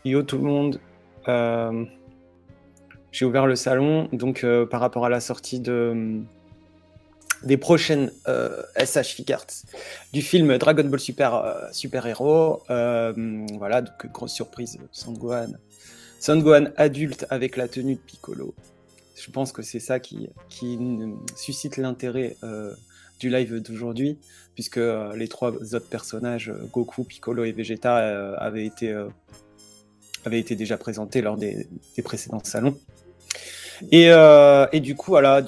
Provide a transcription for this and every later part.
Yo tout le monde, Euh, j'ai ouvert le salon donc par rapport à la sortie des prochaines SH Figuarts du film Dragon Ball Super Super Hero. Voilà, donc grosse surprise, Son Gohan adulte avec la tenue de Piccolo. Je pense que c'est ça qui suscite l'intérêt du live d'aujourd'hui, puisque les trois autres personnages, Goku, Piccolo et Vegeta, avaient été déjà présentés lors des précédents salons. Et du coup, voilà,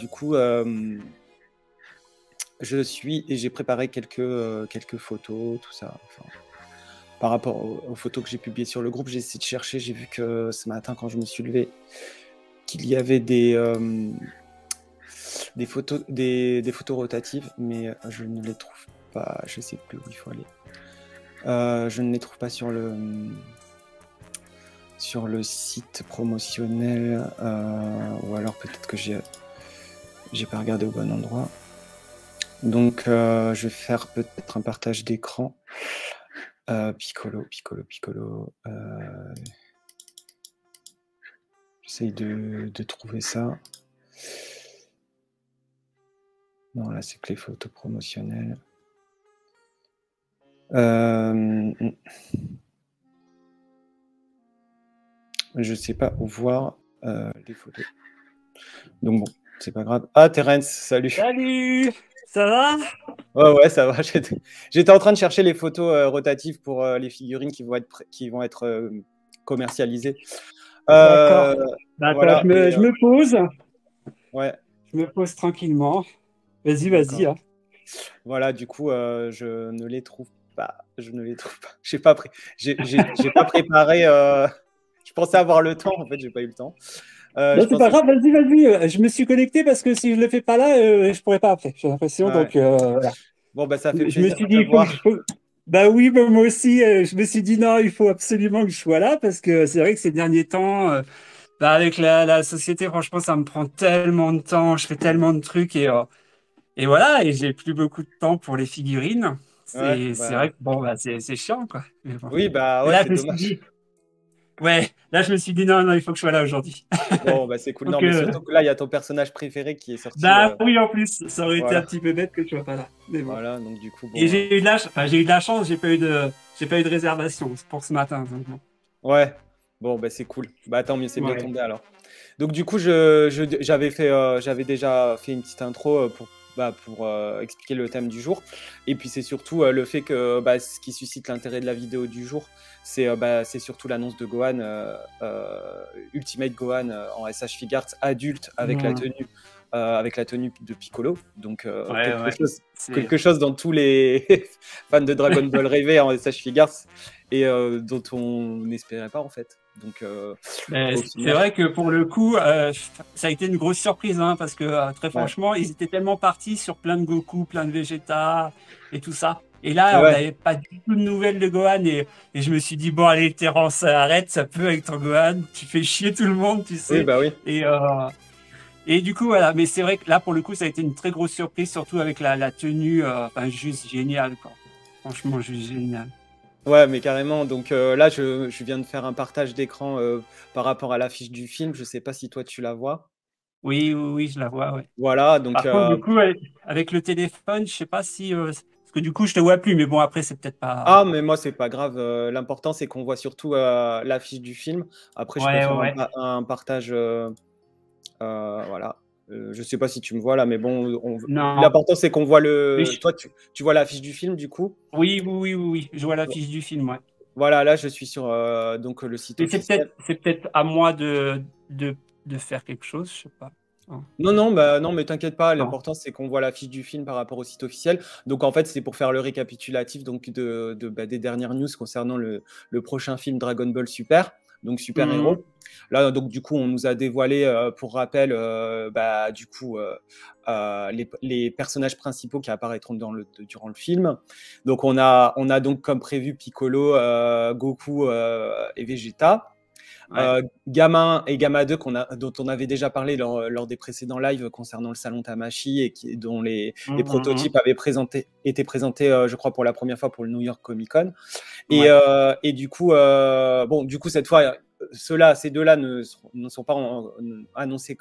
j'ai préparé quelques photos, tout ça. Enfin, par rapport aux photos que j'ai publiées sur le groupe, j'ai essayé de chercher. J'ai vu que ce matin, quand je me suis levé, qu'il y avait des photos rotatives, mais je ne les trouve pas. Je sais plus où il faut aller. Je ne les trouve pas sur le site promotionnel, ou alors peut-être que j'ai pas regardé au bon endroit. Donc je vais faire peut-être un partage d'écran. Piccolo. J'essaye de trouver ça. Non, là c'est que les photos promotionnelles. Je sais pas où voir les photos. Donc bon, c'est pas grave. Ah, Terence, salut. Salut, ça va? Ouais, ça va. J'étais en train de chercher les photos rotatives pour les figurines qui vont être commercialisées. D'accord. Bah, attends, Voilà. je me pose. Ouais, Je me pose tranquillement. Vas-y, d'accord. hein. Voilà, du coup, je ne les trouve pas. Je ne les trouve pas. J'ai pas préparé. Je pensais avoir le temps, en fait, j'ai pas eu le temps. Non, Je c'est pas pensais. grave, vas-y. Je me suis connecté parce que si je le fais pas là, je pourrais pas après. J'ai l'impression, Ouais. donc voilà. Bon, bah, ça fait Je me plaisir suis de dit, te il faut que voir. Bah oui, bah, moi aussi, je me suis dit non, il faut absolument que je sois là parce que c'est vrai que ces derniers temps, bah, avec la société, franchement, ça me prend tellement de temps, je fais tellement de trucs et voilà, et j'ai plus beaucoup de temps pour les figurines. Ouais, C'est vrai bah. que bon, bah, c'est chiant, quoi. Mais bon. Oui, bah, Et ouais, là, c'est je me suis dommage. dit, ouais, là, je me suis dit, non, il faut que je sois là aujourd'hui. Bon, bah, c'est cool. Non, Donc, mais surtout que là, il y a ton personnage préféré qui est sorti. bah oui, en plus, ça aurait été un Voilà. petit peu bête que je sois pas là. Mais bon. Voilà, donc du coup, Et bon. j'ai eu de la, enfin, j'ai eu de la chance, j'ai pas eu de réservation pour ce matin. Donc bon. Ouais, bon, bah, c'est cool. Bah, tant mieux, c'est bien Ouais. tombé alors. Donc, du coup, j'avais déjà fait une petite intro pour expliquer le thème du jour. Et puis, c'est surtout le fait que ce qui suscite l'intérêt de la vidéo du jour, c'est surtout l'annonce de Gohan, Ultimate Gohan en SH Figuarts adulte Hmm. avec la tenue de Piccolo. Donc, Ouais. C'est quelque chose dont tous les fans de Dragon Ball rêvaient en SH Figuarts et dont on n'espérait pas en fait. Donc, mais au c'est final, vrai que pour le coup, ça a été une grosse surprise, hein, parce que très ouais. franchement, ils étaient tellement partis sur plein de Goku, plein de Vegeta et tout ça. Et là, on Ouais, n'avait pas du tout de nouvelles de Gohan et je me suis dit, bon, allez, Terence, arrête, ça peut avec ton Gohan, tu fais chier tout le monde, tu oui, sais. bah oui. Et, euh, et du coup, voilà, mais c'est vrai que là, pour le coup, ça a été une très grosse surprise, surtout avec la tenue, enfin, juste géniale, quoi. Franchement, juste génial. Ouais, mais carrément. Donc là, je viens de faire un partage d'écran par rapport à l'affiche du film. Je sais pas si toi tu la vois. Oui, je la vois, ouais. Voilà, donc Par contre, du coup, avec le téléphone, je sais pas si. Parce que du coup, je te vois plus, mais bon, après, c'est peut-être pas. ah, mais moi c'est pas grave. L'important c'est qu'on voit surtout l'affiche du film. Après, je peux faire Ouais. un partage. Voilà. Je sais pas si tu me vois là, mais bon, Non. l'important c'est qu'on voit Mais Toi, tu vois l'affiche du film du coup. oui. Je vois l'affiche du film, ouais. Voilà, là je suis sur donc le site Mais officiel. c'est peut-être à moi de faire quelque chose, je sais pas. Non, Non, bah non, mais t'inquiète pas. non. L'important c'est qu'on voit l'affiche du film par rapport au site officiel. Donc en fait, c'est pour faire le récapitulatif donc des dernières news concernant le prochain film Dragon Ball Super, donc Super Mhm. Héros. Là, donc du coup, on nous a dévoilé, pour rappel, les personnages principaux qui apparaîtront durant le film. Donc on a donc comme prévu Piccolo, Goku et Vegeta. Ouais. Gamma 1 et Gamma 2 dont on avait déjà parlé lors des précédents lives concernant le salon Tamashi et dont les prototypes avaient été présentés, je crois, pour la première fois pour le New York Comic Con. Ouais. Et du coup, cette fois, ces deux-là ne sont pas annoncés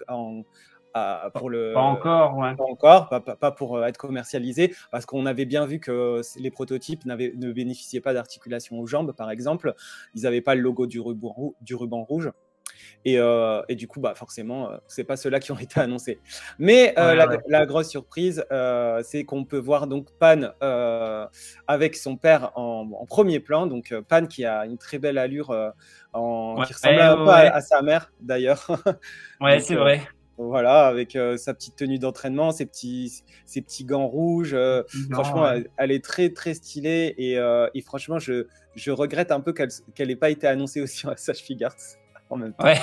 pour Pas encore, ouais. pas encore, pas pour être commercialisés, parce qu'on avait bien vu que les prototypes ne bénéficiaient pas d'articulation aux jambes, par exemple. Ils n'avaient pas le logo du ruban rouge. Et du coup, forcément, c'est pas ceux-là qui ont été annoncés. Mais Ouais. la grosse surprise, c'est qu'on peut voir donc Pan avec son père en premier plan. Donc Pan qui a une très belle allure, Ouais, qui ressemble ouais, un peu ouais. à sa mère d'ailleurs. Ouais, Donc c'est vrai. voilà, avec sa petite tenue d'entraînement, ses petits gants rouges. Non, Franchement, ouais. elle est très très stylée et franchement, je regrette un peu qu'elle n'ait pas été annoncée aussi en SH Figures en même temps. Ouais.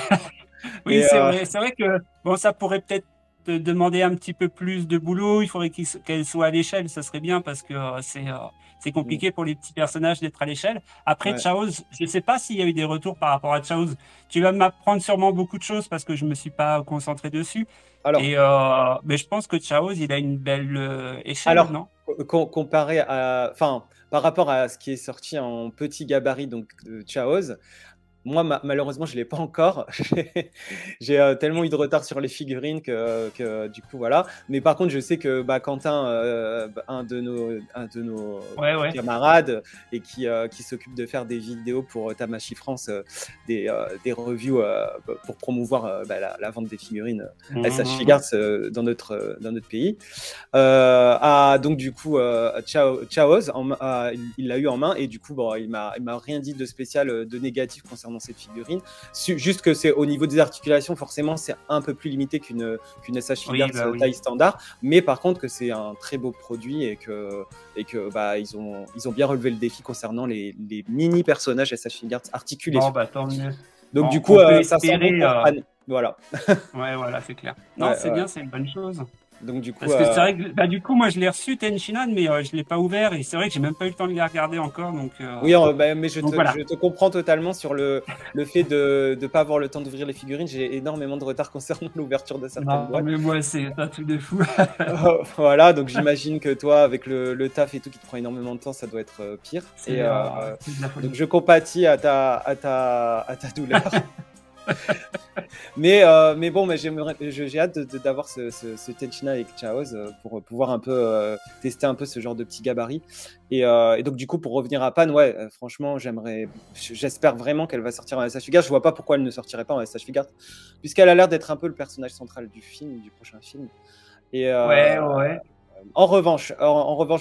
Oui, Et c'est vrai. C'est vrai que bon, ça pourrait peut-être te demander un petit peu plus de boulot. Il faudrait qu'elle soit à l'échelle. Ça serait bien parce que c'est compliqué pour les petits personnages d'être à l'échelle. Après, ouais. Chaoz, je ne sais pas s'il y a eu des retours par rapport à Chaoz. Tu vas m'apprendre sûrement beaucoup de choses parce que je me suis pas concentré dessus. Alors, Mais je pense que Chaoz, il a une belle échelle, alors non? comparé enfin, par rapport à ce qui est sorti en petit gabarit, donc de Chaoz, moi, malheureusement, je ne l'ai pas encore. J'ai tellement eu de retard sur les figurines que du coup, voilà. Mais par contre, je sais que Quentin, un de nos Ouais, ouais. camarades, et qui s'occupe de faire des vidéos pour Tamashi France, des reviews pour promouvoir la vente des figurines SH Figures dans notre pays, donc du coup, Chaoz, il l'a eu en main et du coup, il m'a rien dit de spécial, de négatif concernant cette figurine. Juste que c'est au niveau des articulations, forcément, c'est un peu plus limité qu'une SH Figures Oui, bah oui. taille standard, mais par contre que c'est un très beau produit et que ils ont bien relevé le défi concernant les mini personnages SH Figures articulés Bon, surtout. bah tant mieux. Donc du coup, On peut ça sent bon espérer. pour Pan. Voilà. Ouais, voilà, c'est clair. Non, Ouais, c'est ouais. bien, c'est une bonne chose. Donc du coup, Parce que c'est vrai que, bah, du coup, moi, je l'ai reçu, Tenshinhan, mais je l'ai pas ouvert. Et c'est vrai que j'ai même pas eu le temps de les regarder encore. oui, mais Donc voilà. je te comprends totalement sur le fait de ne pas avoir le temps d'ouvrir les figurines. J'ai énormément de retard concernant l'ouverture de certaines Non, boîtes. mais moi, c'est un truc de fou. Voilà, donc j'imagine que toi, avec le taf et tout qui te prend énormément de temps, ça doit être pire. C'est c'est de la Donc folie. je compatis à ta douleur. Mais bon, j'ai hâte d'avoir ce Tenchina avec Chaoz pour pouvoir un peu tester un peu ce genre de petit gabarit. Et donc, du coup, pour revenir à Pan, ouais, franchement, j'espère vraiment qu'elle va sortir en SH Figures. Je vois pas pourquoi elle ne sortirait pas en SH Figures, puisqu'elle a l'air d'être un peu le personnage central du prochain film. Et Ouais, ouais. en revanche,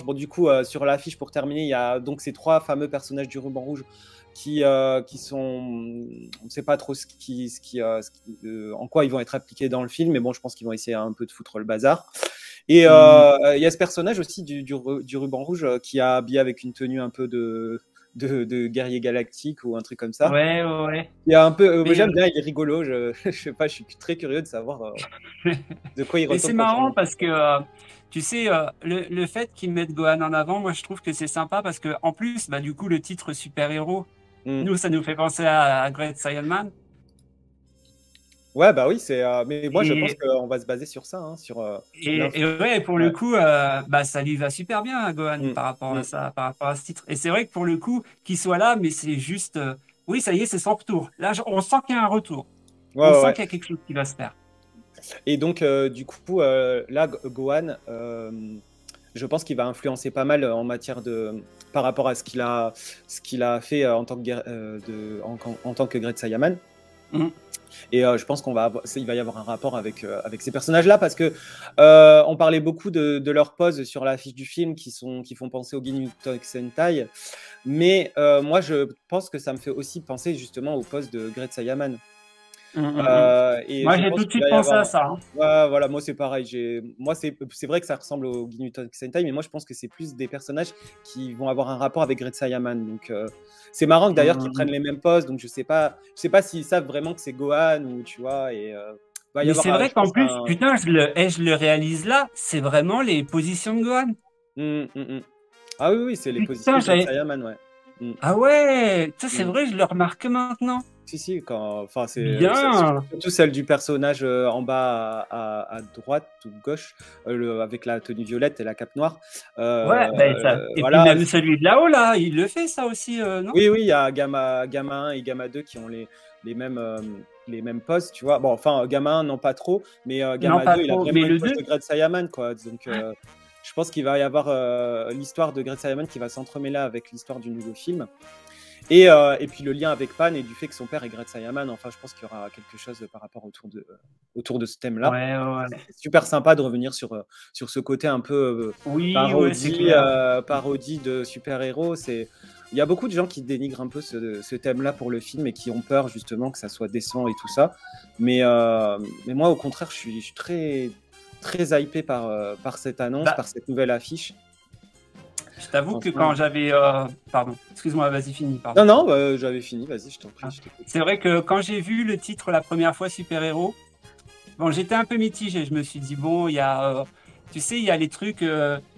bon, du coup, sur l'affiche, pour terminer, il y a donc ces trois fameux personnages du ruban rouge qui sont, on ne sait pas trop en quoi ils vont être appliqués dans le film, mais bon, je pense qu'ils vont essayer un peu de foutre le bazar. Et il y a ce personnage aussi du ruban rouge qui est habillé avec une tenue un peu de guerrier galactique ou un truc comme ça. Ouais, ouais. Il y a un peu, Mais, j'aime bien, il est rigolo. Je sais pas, je suis très curieux de savoir de quoi il mais c'est ressemble marrant prochainement. parce que, tu sais, le fait qu'ils mettent Gohan en avant, moi, je trouve que c'est sympa parce que, en plus, bah, du coup, le titre super-héros, Mm. nous, ça nous fait penser à Great Saiyan Man. Ouais, bah oui, mais moi je pense Et, qu'on va se baser sur ça, hein, sur et ouais, pour le ouais. coup, bah, ça lui va super bien à Gohan Mm, par rapport à mm. ça, par rapport à ce titre. Et c'est vrai que pour le coup, qu'il soit là, mais c'est juste, oui, ça y est, c'est son retour. Là, on sent qu'il y a un retour. Ouais, On ouais, sent ouais. qu'il y a quelque chose qui va se faire. Et donc, du coup, là, Gohan, je pense qu'il va influencer pas mal en matière par rapport à ce qu'il a fait en tant en tant que Great Saiyaman. Mm. Et je pense il va y avoir un rapport avec ces personnages-là parce que on parlait beaucoup de leur pose sur l'affiche du film qui font penser au Ginyu Sentai, mais moi je pense que ça me fait aussi penser justement aux poses de Great Saiyaman. Et Moi, je j'ai pense tout de qu'il suite va y pensé à avoir. ça, hein. Ouais, voilà, moi c'est pareil. Moi c'est vrai que ça ressemble au Ginyu Sentai, mais moi je pense que c'est plus des personnages qui vont avoir un rapport avec Great Saiyaman. Donc c'est marrant que d'ailleurs qu'ils prennent les mêmes poses. Donc je sais pas s'ils savent vraiment que c'est Gohan ou tu vois. Et va y Mais avoir, c'est vrai je qu'en pense plus, putain, je le réalise là, c'est vraiment les positions de Gohan. Ah oui, oui, c'est les positions Putain, de Great j'avais. Saiyaman, ouais. Mm, Ah ouais, ça c'est mm. vrai, je le remarque maintenant. Si, enfin, Bien. surtout celle du personnage en bas à droite ou gauche, avec la tenue violette et la cape noire. Ouais, ben ça. Et puis Voilà. même celui de là-haut, là, il le fait ça aussi, non? Oui, il y a Gamma 1 et Gamma 2 qui ont les mêmes, les mêmes poses, tu vois. Bon, enfin, Gamma 1, non, pas trop, mais Non, Gamma pas 2, il a trop. Mais vraiment une le pose 2, de Great Saiyaman, quoi. Donc, je pense qu'il va y avoir l'histoire de Great Saiyaman qui va s'entremêler avec l'histoire du nouveau film. Et puis le lien avec Pan et du fait que son père est Great Saiyaman. Enfin, je pense qu'il y aura quelque chose par rapport autour de ce thème-là. ouais. C'est super sympa de revenir sur ce côté un peu Oui, ouais, c'est clair. parodie de super-héros. Il y a beaucoup de gens qui dénigrent un peu ce thème-là pour le film et qui ont peur justement que ça soit décevant et tout ça. Mais moi, au contraire, je suis très, très hypé par cette annonce, Bah, par cette nouvelle affiche. je t'avoue que Franchement. quand j'avais... Pardon, excuse-moi, vas-y, fini, pardon. Non, j'avais fini, vas-y, je t'en prie. Je t'écoute. C'est vrai que quand j'ai vu le titre la première fois, super-héros, bon, j'étais un peu mitigé. Je me suis dit, bon, il y a... tu sais, il y a les trucs,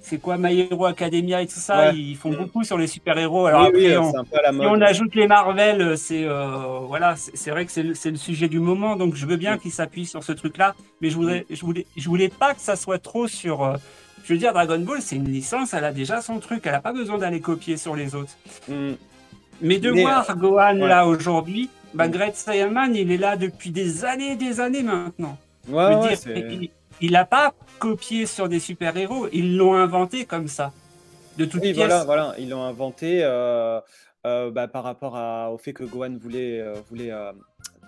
c'est quoi, My Hero Academia et tout ça, Ouais. ils font beaucoup sur les super-héros. Alors Oui, après, c'est un peu à la si mode. on ajoute les Marvel, c'est voilà, c'est vrai que c'est le sujet du moment, donc je veux bien qu'ils s'appuient sur ce truc-là, mais je voulais pas que ça soit trop sur. Je veux dire, Dragon Ball, c'est une licence, elle a déjà son truc, elle a pas besoin d'aller copier sur les autres. Mm. Mais de Mais, voir Gohan ouais. là aujourd'hui, bah, Mm. Great Saiyaman, il est là depuis des années maintenant. Je veux Ouais, dire, il n'a pas copié sur des super-héros, ils l'ont inventé comme ça, de toutes oui, pièces. voilà, ils l'ont inventé par rapport au fait que Gohan voulait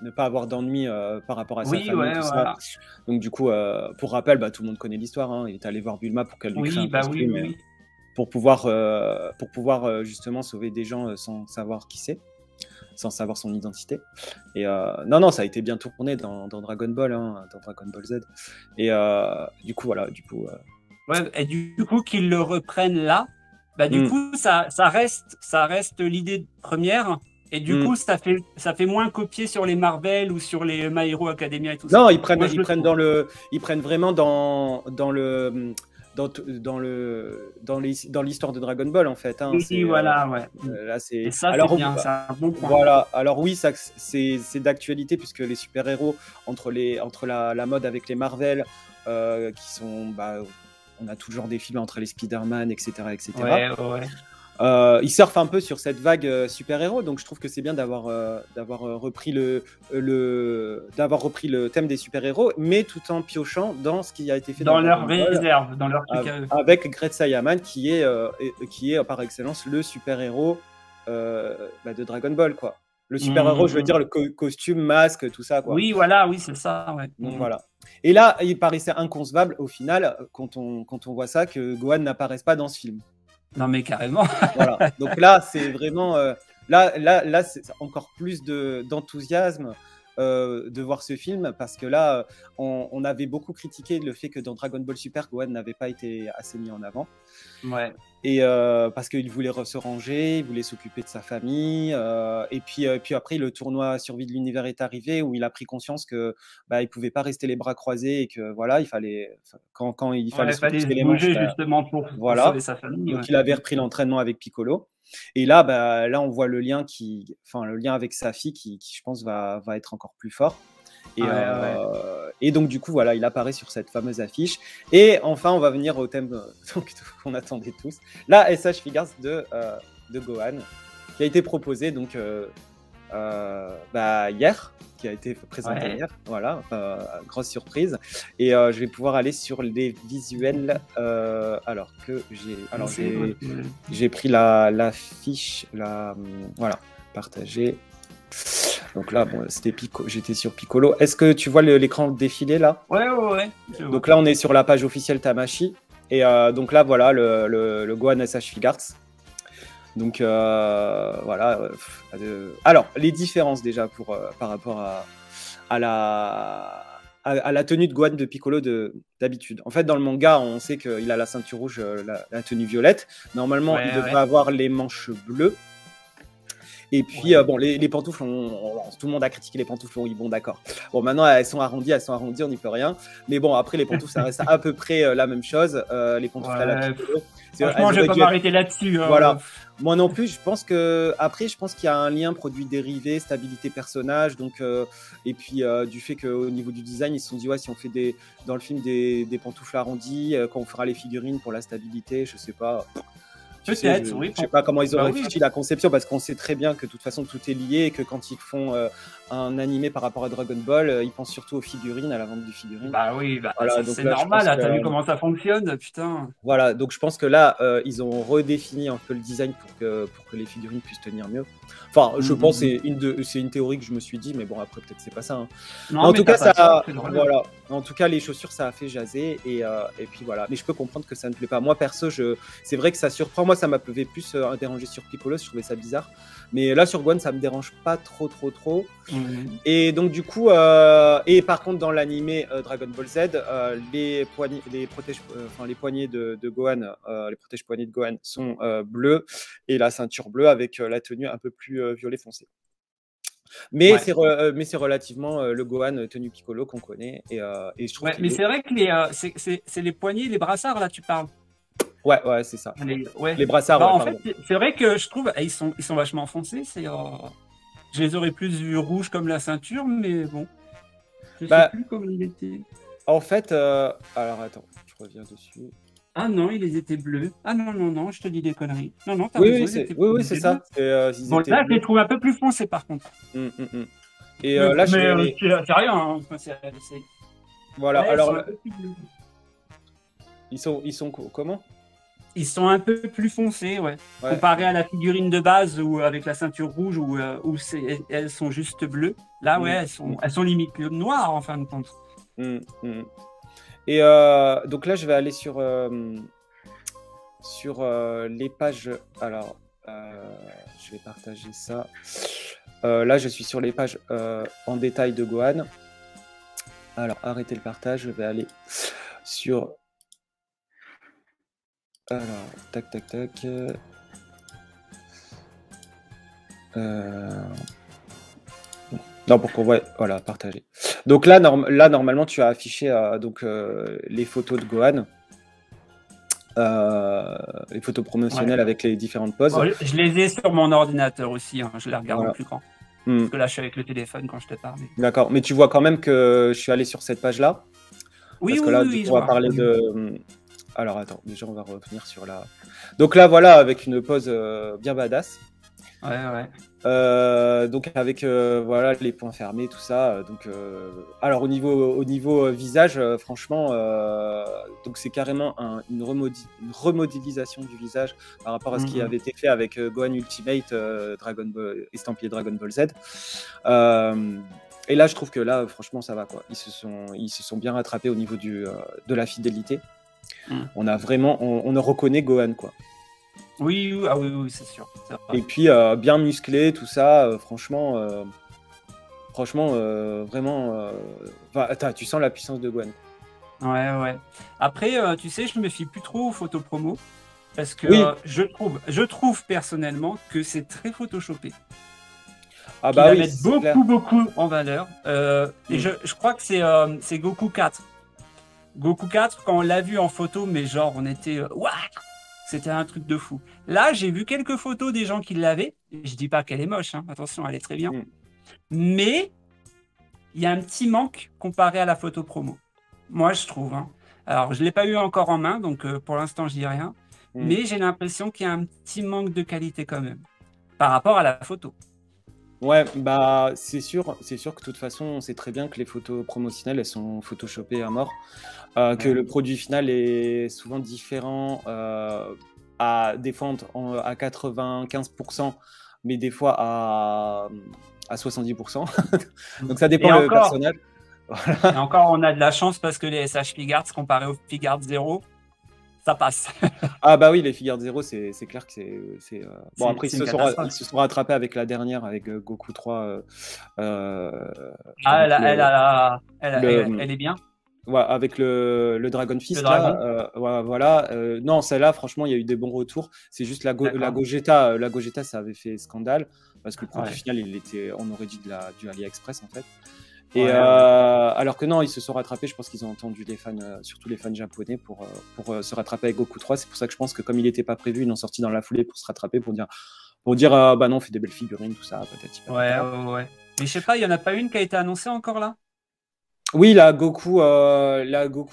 ne pas avoir d'ennui par rapport à sa Oui, famille, ouais, tout ça. voilà. Donc du coup, pour rappel, tout le monde connaît l'histoire, hein. Il est allé voir Bulma pour qu'elle lui crée Oui, un bah oui, costume oui. pour pouvoir justement sauver des gens sans savoir qui c'est, sans savoir son identité. Et non, ça a été bien tourné dans Dragon Ball, hein, dans Dragon Ball Z. Et du coup, voilà, Ouais, et du coup, qu'ils le reprennent là, bah du mm, coup, ça reste l'idée première. Et du mm. coup, ça fait moins copier sur les Marvel ou sur les My Hero Academia et tout ça. Non, Moi, je le trouve. ils prennent vraiment dans l'histoire de Dragon Ball en fait. Hein. Oui, voilà, ouais. Là, Et c'est. ça, c'est Alors bien, c'est un bon point. voilà. Alors oui, ça, c'est d'actualité puisque les super-héros entre la mode avec les Marvel qui sont, on a toujours des films entre les Spider-Man, etc., etc. Ouais. Ils surfent un peu sur cette vague super-héros, donc je trouve que c'est bien d'avoir repris d'avoir repris le thème des super-héros, mais tout en piochant dans ce qui a été fait Dans dans leur Dragon Ball, réserve, dans leur truc à eux. avec Great Saiyaman qui est par excellence le super-héros de Dragon Ball, quoi. Le super-héros, je veux dire le costume, masque, tout ça, quoi. Oui, voilà, oui, c'est ça, ouais. Donc voilà. Et là, il paraissait inconcevable au final, quand on voit ça, que Gohan n'apparaisse pas dans ce film. Non, mais carrément. Voilà. Donc là, c'est vraiment là, c'est encore plus d'enthousiasme de voir ce film parce que là, on avait beaucoup critiqué le fait que dans Dragon Ball Super, Gohan n'avait pas été assez mis en avant. Ouais. Et parce qu'il voulait se ranger, il voulait s'occuper de sa famille. Et puis après, le tournoi Survie de l'univers est arrivé où il a pris conscience que il pouvait pas rester les bras croisés et que voilà, il fallait quand il fallait se Fallait retrousser se les manches, bouger justement pour sauver voilà. sa famille. Donc Ouais. il avait repris l'entraînement avec Piccolo. Et là, on voit le lien avec sa fille qui je pense va être encore plus fort. Ouais. Et donc du coup voilà, il apparaît sur cette fameuse affiche. Et enfin, on va venir au thème qu'on attendait tous, la SH Figures de Gohan, qui a été proposé donc hier, qui a été présenté hier. Voilà, grosse surprise. Et je vais pouvoir aller sur les visuels. Alors que j'ai pris la fiche, voilà, partagée. Donc là, bon, j'étais sur Piccolo. Est-ce que tu vois l'écran défiler là? Ouais. Donc là, on est sur la page officielle Tamashi. Et donc là, voilà le Gohan SH Figures. Donc voilà. Alors, les différences déjà par rapport à la tenue de Gohan de Piccolo d'habitude. En fait, dans le manga, on sait qu'il a la ceinture rouge, la tenue violette. Normalement, il devrait avoir les manches bleues. Et puis, Ouais. bon, les pantoufles, tout le monde a critiqué les pantoufles, oui, bon, d'accord. Bon, maintenant, elles sont arrondies, on n'y peut rien. Mais bon, après, les pantoufles, ça reste à peu près la même chose. Les pantoufles à la Ouais. Piccolo, Franchement, elles je vais auraient pas dû être. m'arrêter là-dessus. Voilà. Moi non plus, je pense que après, je pense qu'il y a un lien produit dérivé, stabilité personnage, donc et puis du fait qu'au niveau du design, ils se sont dit ouais, si on fait dans le film des pantoufles arrondies, quand on fera les figurines pour la stabilité, je sais pas. Tu sais, je Peut-être, oui. sais pas comment ils ont Bah oui. réfléchi la conception, parce qu'on sait très bien que de toute façon tout est lié et que quand ils font un animé par rapport à Dragon Ball, ils pensent surtout aux figurines, à la vente des figurines. Bah oui, bah, Voilà, donc c'est là, je normal, pense là. que T'as vu comment ça fonctionne, putain. voilà, donc je pense que là, ils ont redéfini un peu le design pour que les figurines puissent tenir mieux. Enfin, je pense que c'est une théorie que je me suis dit, mais bon, après, peut-être c'est pas ça. Hein. Mais Non, en mais tout t'as cas, pas tort, ça, c'est drôle. voilà. En tout cas, les chaussures, ça a fait jaser. Et puis voilà. Mais je peux comprendre que ça ne plaît pas. Moi, perso, c'est vrai que ça surprend. Moi, ça m'avait plus dérangé sur Piccolo, je trouvais ça bizarre. Mais là, sur Gohan, ça me dérange pas trop. Et donc, du coup, et par contre, dans l'animé Dragon Ball Z, les poignets de Gohan, les protège-poignets de Gohan sont bleus et la ceinture bleue avec la tenue un peu plus violet foncé. Mais Ouais. c'est relativement le Gohan tenue Piccolo qu'on connaît et je trouve Ouais, qu'il mais est. c'est vrai que c'est les poignets, les brassards, là, tu parles. Ouais, c'est ça. Ouais. Les brassards, Bah, ouais, en fait, pardon. c'est vrai que je trouve, ils sont vachement foncés. Je les aurais plus vus rouges comme la ceinture, mais bon. Je sais Bah, plus comment il était. en fait, alors attends, je reviens dessus. Ah non, ils étaient bleus. Ah non, je te dis des conneries. Non, t'as Oui, raison, oui, ils étaient c'est bleus. ça. Ils Bon, étaient là, je les bleus. trouve un peu plus foncés, par contre. Et Mais, là, je mais vais. c'est rien, hein. Voilà. Ouais, ils Alors, sont un peu plus bleus. ils sont comment? Ils sont un peu plus foncés, ouais. Ouais. Comparé à la figurine de base ou avec la ceinture rouge où elles sont juste bleues. Là, ouais, elles sont limite noires en fin de compte. Et donc là, je vais aller sur les pages. Alors, je vais partager ça. Là, je suis sur les pages en détail de Gohan. Alors, arrêtez le partage. Je vais aller sur. Alors, tac. Non, pour qu'on voit. Voilà, partager. Donc là, normalement, tu as affiché donc, les photos de Gohan. Les photos promotionnelles avec les différentes poses. Bon, je les ai sur mon ordinateur aussi, hein. Je les regarde Voilà. en plus grand. Parce que là, je suis avec le téléphone quand je te parle. D'accord, mais tu vois quand même que je suis allé sur cette page-là. Oui, Parce que là, oui, on va parler de. Alors attends, déjà on va revenir sur la. Donc là, voilà, avec une pose bien badass. Ouais. Donc avec voilà les points fermés, tout ça. Donc alors au niveau visage, franchement, donc c'est carrément une remodélisation du visage par rapport à ce qui avait été fait avec Gohan Ultimate estampillé Dragon Ball Z. Et là, je trouve que là, franchement, ça va quoi. Ils se sont bien rattrapés au niveau de la fidélité. On a vraiment, on reconnaît Gohan quoi. Oui, c'est sûr. Et puis bien musclé, tout ça, franchement, vraiment, tu sens la puissance de Gohan. Ouais. Après, tu sais, je me fie plus trop aux photos promo parce que Oui. je trouve personnellement que c'est très photoshopé. Ah bah oui, mettent beaucoup en valeur. Et je crois que c'est Goku 4. Goku 4, quand on l'a vu en photo, mais genre, on était... Waouh, c'était un truc de fou. Là, j'ai vu quelques photos des gens qui l'avaient. Je dis pas qu'elle est moche, hein. Attention, elle est très bien. Mais il y a un petit manque comparé à la photo promo. Moi, je trouve. Hein. Alors, je ne l'ai pas eu encore en main, donc pour l'instant, je dis rien. Mais j'ai l'impression qu'il y a un petit manque de qualité quand même, par rapport à la photo. Ouais, bah c'est sûr que de toute façon, on sait très bien que les photos promotionnelles, elles sont photoshopées à mort, que le produit final est souvent différent, des fois à 95%, mais des fois à 70%. Donc ça dépend le personnage. Voilà. Et encore, on a de la chance parce que les SH Figuarts, comparé aux Figuarts 0, ça passe. Ah bah oui, les Figuarts 0, c'est clair que c'est bon, après, ils se sont rattrapés avec la dernière, avec Goku 3. Elle est bien. Ouais, avec le Dragon Le Fist, dragon? là, voilà. Non, celle-là, franchement, il y a eu des bons retours. C'est juste la D'accord. Gogeta, ça avait fait scandale parce que le produit Ouais. final, on aurait dit du AliExpress en fait. Et Ouais, ouais. alors que non, ils se sont rattrapés. Je pense qu'ils ont entendu les fans, surtout les fans japonais, pour se rattraper avec Goku 3. C'est pour ça que je pense que comme il n'était pas prévu, ils l'ont sorti dans la foulée pour se rattraper, pour dire bah non, on fait des belles figurines, tout ça, patati Ouais, patata. ouais, ouais. Mais je sais pas, il y en a pas une qui a été annoncée encore là? Oui, la Goku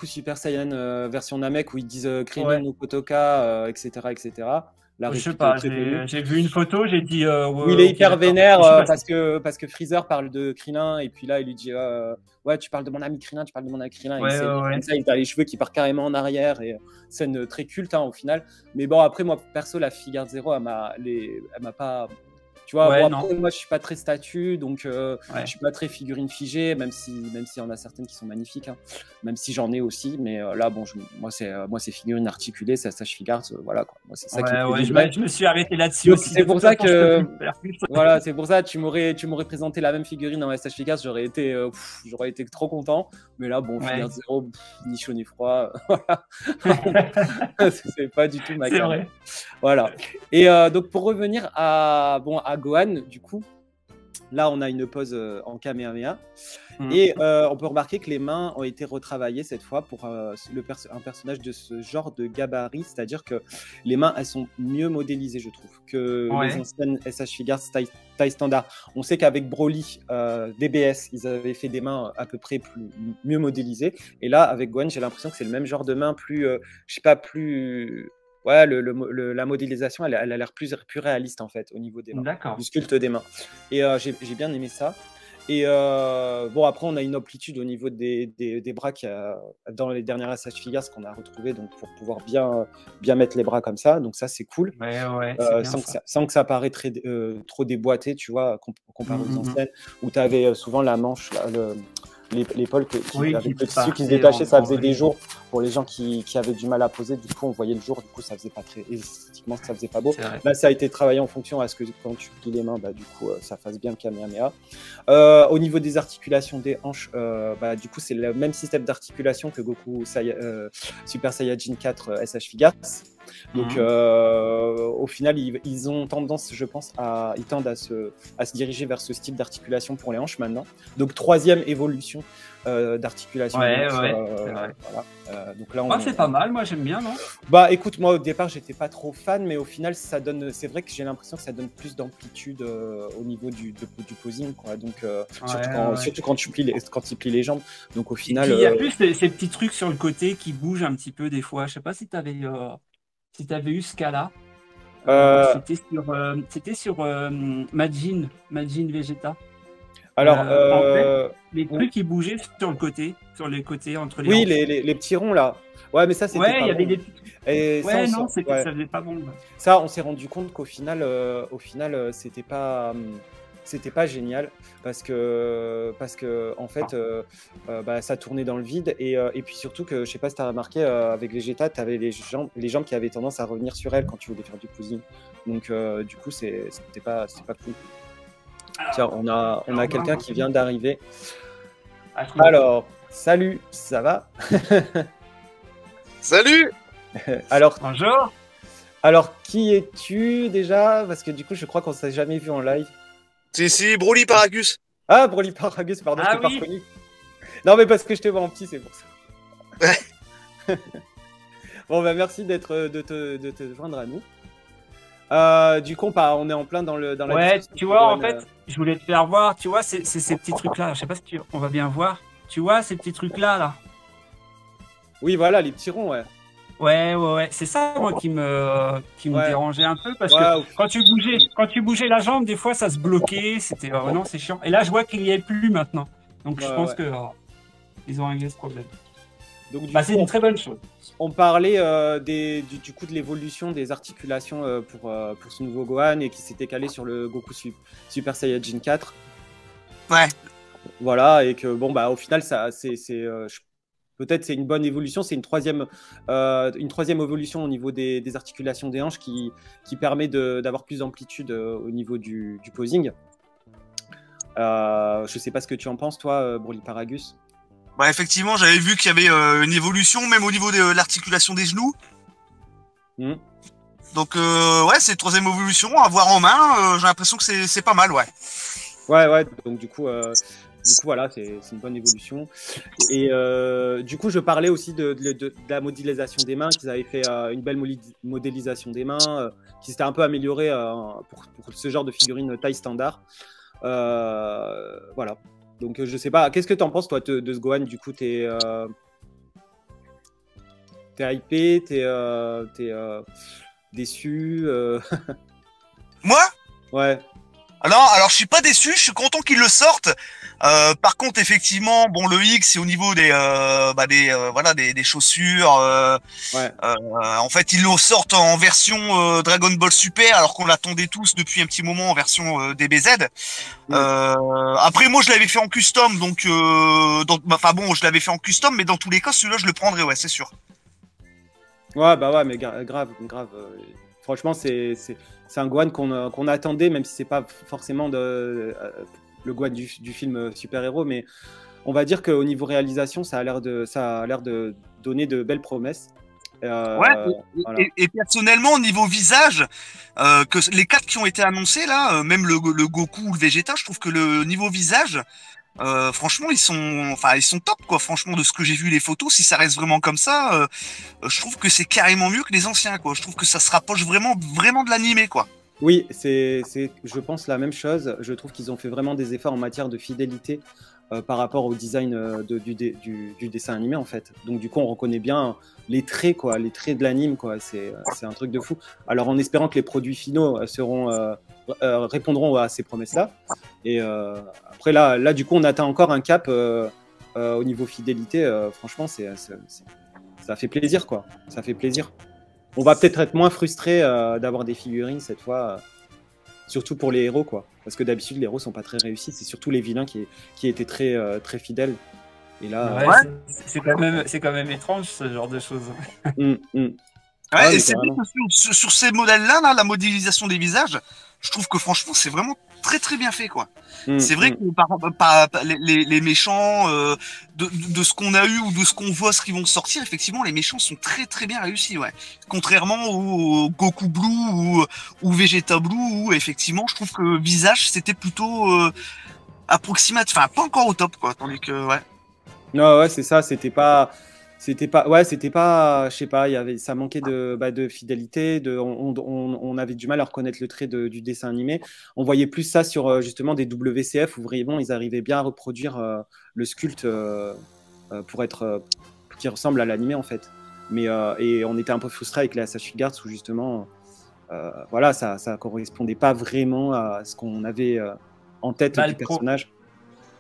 Super Saiyan version Namek où ils disent Krillin Ouais. no Kotoka, etc., etc. La Je sais réplique est pas, très connue. j'ai vu une photo, j'ai dit Où ouais, il est ok, hyper d'accord. vénère Mais je sais pas si. parce que Freezer parle de Krillin et puis là il lui dit ouais, tu parles de mon ami Krillin, tu parles de mon ami Krillin, et il Ouais, ouais, s'énerve comme ouais. ça, il a les cheveux qui partent carrément en arrière, et scène très culte, hein, au final. Mais bon, après moi perso, la Figure Zero, elle m'a pas, tu vois. Bon, Ouais, non. après moi je suis pas très statue, donc je Ouais. suis pas très figurine figée, même s'il y en a certaines qui sont magnifiques, hein. Même si j'en ai aussi, mais là bon, moi c'est figurine articulée, c'est Sash Figure, voilà quoi. Moi c'est ça qui me Ouais, fait ouais, vibrer. je me suis arrêté là-dessus Donc aussi. c'est De pour toute ça façon, je peux plus que faire plus. voilà, c'est pour ça, tu m'aurais présenté la même figurine dans SH Figures, j'aurais été trop content. Mais là, bon, Figure Ouais. Zero, ni chaud ni froid, voilà. C'est pas du tout ma C'est cam. vrai. Voilà. Et donc pour revenir à Gohan, du coup, là on a une pause en Kamehameha. Mhm. Et on peut remarquer que les mains ont été retravaillées cette fois pour un personnage de ce genre de gabarit, c'est-à-dire que les mains, elles sont mieux modélisées, je trouve, que les Ouais. anciennes SH Figures taille standard. On sait qu'avec Broly, DBS, ils avaient fait des mains à peu près mieux modélisées. Et là, avec Gohan, j'ai l'impression que c'est le même genre de main, je sais pas, plus. Ouais, la modélisation, elle a l'air plus réaliste en fait au niveau des mains, du D'accord. sculpte des mains. Et j'ai bien aimé ça. Et bon, après, on a une amplitude au niveau des bras dans les dernières SH Figures qu'on a retrouvées, donc pour pouvoir bien mettre les bras comme ça. Donc ça, c'est cool. Ouais, ouais, c'est bien ça. Sans que ça paraît trop déboîté, tu vois, comparé aux Mhm. anciennes, où tu avais souvent la manche, là, l'épaule Oui, qui avec le tissu qui se partait détachait, ça en faisait des vrille. jours pour les gens qui avaient du mal à poser. Du coup, on voyait le jour, du coup, ça faisait pas très esthétiquement, ça faisait pas beau. C'est vrai. Là, ça a été travaillé en fonction à ce que quand tu plies les mains, bah, du coup, ça fasse bien le Kamehameha. Au niveau des articulations des hanches, bah, du coup, c'est le même système d'articulation que Goku Super Saiyajin 4 SH Figures. Donc, Mhm. au final, ils ont tendance, je pense, ils tendent à se diriger vers ce style d'articulation pour les hanches maintenant. Donc, troisième évolution d'articulation des Ouais, hanches. ouais, c'est vrai. Voilà. Donc là, Ah, c'est pas mal, moi j'aime bien, non? bah, écoute, moi au départ, j'étais pas trop fan, mais au final, c'est vrai que j'ai l'impression que ça donne plus d'amplitude au niveau du posing, quoi. Donc, surtout Ouais, quand, ouais. surtout quand quand il plie les jambes. Donc, au Et final, puis il y a plus ces petits trucs sur le côté qui bougent un petit peu des fois. Je sais pas si t'avais eu ce cas-là. euh, C'était sur Majin Vegeta. alors, En fait, les ou- trucs qui bougeaient sur les côtés entre les oui, hanches. les petits ronds là. Ouais, mais ça, c'était Ouais, il pas y avait bon. des petits trucs. Et ça, Ouais, non, ouais. ça faisait pas bon. Ouais. Ça, on s'est rendu compte qu'au final, c'était pas génial parce que en fait, Enfin, bah, ça tournait dans le vide et puis surtout que je sais pas si tu as remarqué avec Vegeta, tu avais les jambes qui avaient tendance à revenir sur elle quand tu voulais faire du posing. Donc du coup, c'était pas cool. Tiens, on a alors, non, quelqu'un qui vient d'arriver. à ce moment. Alors, salut, ça va? Salut! Alors, Bonjour. qui es-tu déjà? Parce que du coup, je crois qu'on s'est jamais vu en live. C'est Broly Paragus. Ah, Broly Paragus, pardon, je Ah t'ai pas oui. reconnu. Non, mais parce que je te vois en petit, c'est pour ça. Bon, bah merci de te joindre à nous. Du coup, on est en plein dans la Ouais, discussion tu sur vois, en Gohan. fait, je voulais te faire voir, tu vois, c'est ces petits trucs-là. Je sais pas si on va bien voir. Tu vois, ces petits trucs-là, là. Oui, voilà, les petits ronds, ouais. Ouais, ouais, ouais. C'est ça, moi, qui me Ouais, dérangeait un peu parce que ouais, quand tu bougeais la jambe, des fois, ça se bloquait. C'était, non, c'est chiant. Et là, je vois qu'il y est plus maintenant. Donc, je ouais, pense ouais. que ils ont réglé ce problème. Donc, du Bah, coup, c'est une très bonne chose. on parlait du coup de l'évolution des articulations pour ce nouveau Gohan et qui s'était calé sur le Goku Super Saiyajin 4. Ouais. Voilà, et que bon, bah, au final, peut-être c'est une bonne évolution. C'est une troisième évolution au niveau des articulations des hanches qui permet d'avoir plus d'amplitude au niveau du posing. Je sais pas ce que tu en penses, toi, Broly Paragus. Bah, effectivement, j'avais vu qu'il y avait une évolution, même au niveau de l'articulation des genoux. Hmm. Donc, ouais, c'est troisième évolution. À voir en main, j'ai l'impression que c'est pas mal, ouais. Ouais, donc du coup, voilà, c'est une bonne évolution. Et du coup, je parlais aussi de la modélisation des mains, qu'ils avaient fait une belle modélisation des mains, qui s'était un peu améliorée pour ce genre de figurine taille standard. Voilà. Donc, je sais pas, qu'est-ce que tu en penses, toi, de ce Gohan? Du coup, t'es hypé, t'es déçu Moi? Ouais. Alors je suis pas déçu, je suis content qu'ils le sortent. Par contre, effectivement, bon, le X, c'est au niveau des chaussures. Ouais. En fait, ils le sortent en version Dragon Ball Super, alors qu'on l'attendait tous depuis un petit moment en version DBZ. Après, moi, je l'avais fait en custom, donc, je l'avais fait en custom, mais dans tous les cas, celui-là, je le prendrais, ouais, c'est sûr. Ouais, bah ouais, mais grave. Franchement, c'est un Gohan qu'on attendait, même si c'est pas forcément le Gohan du film super-héros, mais on va dire qu'au niveau réalisation, ça a l'air de donner de belles promesses. Ouais, voilà. et personnellement, au niveau visage, que les 4 qui ont été annoncés, là, même le Goku ou le Vegeta, je trouve que le niveau visage, franchement, ils sont top, quoi. Franchement, de ce que j'ai vu les photos, si ça reste vraiment comme ça, je trouve que c'est carrément mieux que les anciens, quoi. Je trouve que ça se rapproche vraiment de l'animé, quoi. Oui, je pense la même chose. Je trouve qu'ils ont fait vraiment des efforts en matière de fidélité par rapport au design du dessin animé, en fait. Donc, du coup, on reconnaît bien les traits, quoi, les traits de l'anime, quoi. C'est un truc de fou. Alors, en espérant que les produits finaux répondront à ces promesses-là. Et après, là, du coup, on atteint encore un cap au niveau fidélité. Franchement, ça fait plaisir, quoi. Ça fait plaisir. On va peut-être être moins frustré d'avoir des figurines cette fois, surtout pour les héros, quoi. Parce que d'habitude, les héros sont pas très réussis. C'est surtout les vilains qui étaient très fidèles. Et là, Ouais, c'est quand même étrange ce genre de choses. Ouais, et c'est vrai que sur ces modèles-là, là, la modélisation des visages, je trouve que franchement, c'est vraiment très bien fait, quoi. C'est vrai que les méchants, de ce qu'on a eu ou de ce qu'on voit, ce qu'ils vont sortir, effectivement, les méchants sont très bien réussis, ouais. Contrairement au Goku Blue ou Vegeta Blue, où effectivement, je trouve que visage, c'était plutôt approximatif, enfin, pas encore au top, quoi. Tandis que, ouais. Non, ouais, c'est ça. C'était pas, je sais pas. Ça manquait de fidélité. On avait du mal à reconnaître le trait du dessin animé. On voyait plus ça sur justement des WCF où vraiment ils arrivaient bien à reproduire le sculpte pour être qui ressemble à l'animé en fait. Mais et on était un peu frustré avec les Asahi Guards où justement, voilà, ça correspondait pas vraiment à ce qu'on avait en tête du personnage.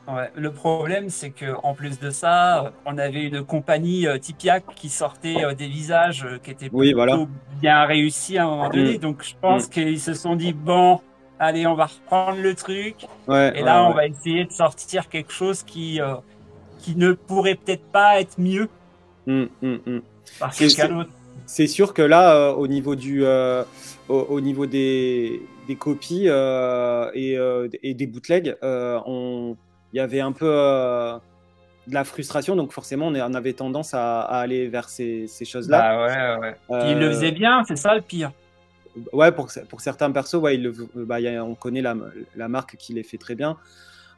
Ouais, le problème, c'est que en plus de ça, on avait une compagnie Tipiak qui sortait des visages qui étaient plutôt bien réussis à un moment donné. Donc, je pense qu'ils se sont dit bon, allez, on va reprendre le truc. Et là, on va essayer de sortir quelque chose qui ne pourrait peut-être pas être mieux. Par quelqu'un d'autre. C'est sûr que là, au niveau au niveau des copies et des bootlegs, il y avait un peu de la frustration, donc forcément on avait tendance à aller vers ces choses-là. Bah ouais. Puis il le faisait bien, c'est ça le pire. Ouais, pour certains persos, ouais, on connaît la marque qui les fait très bien.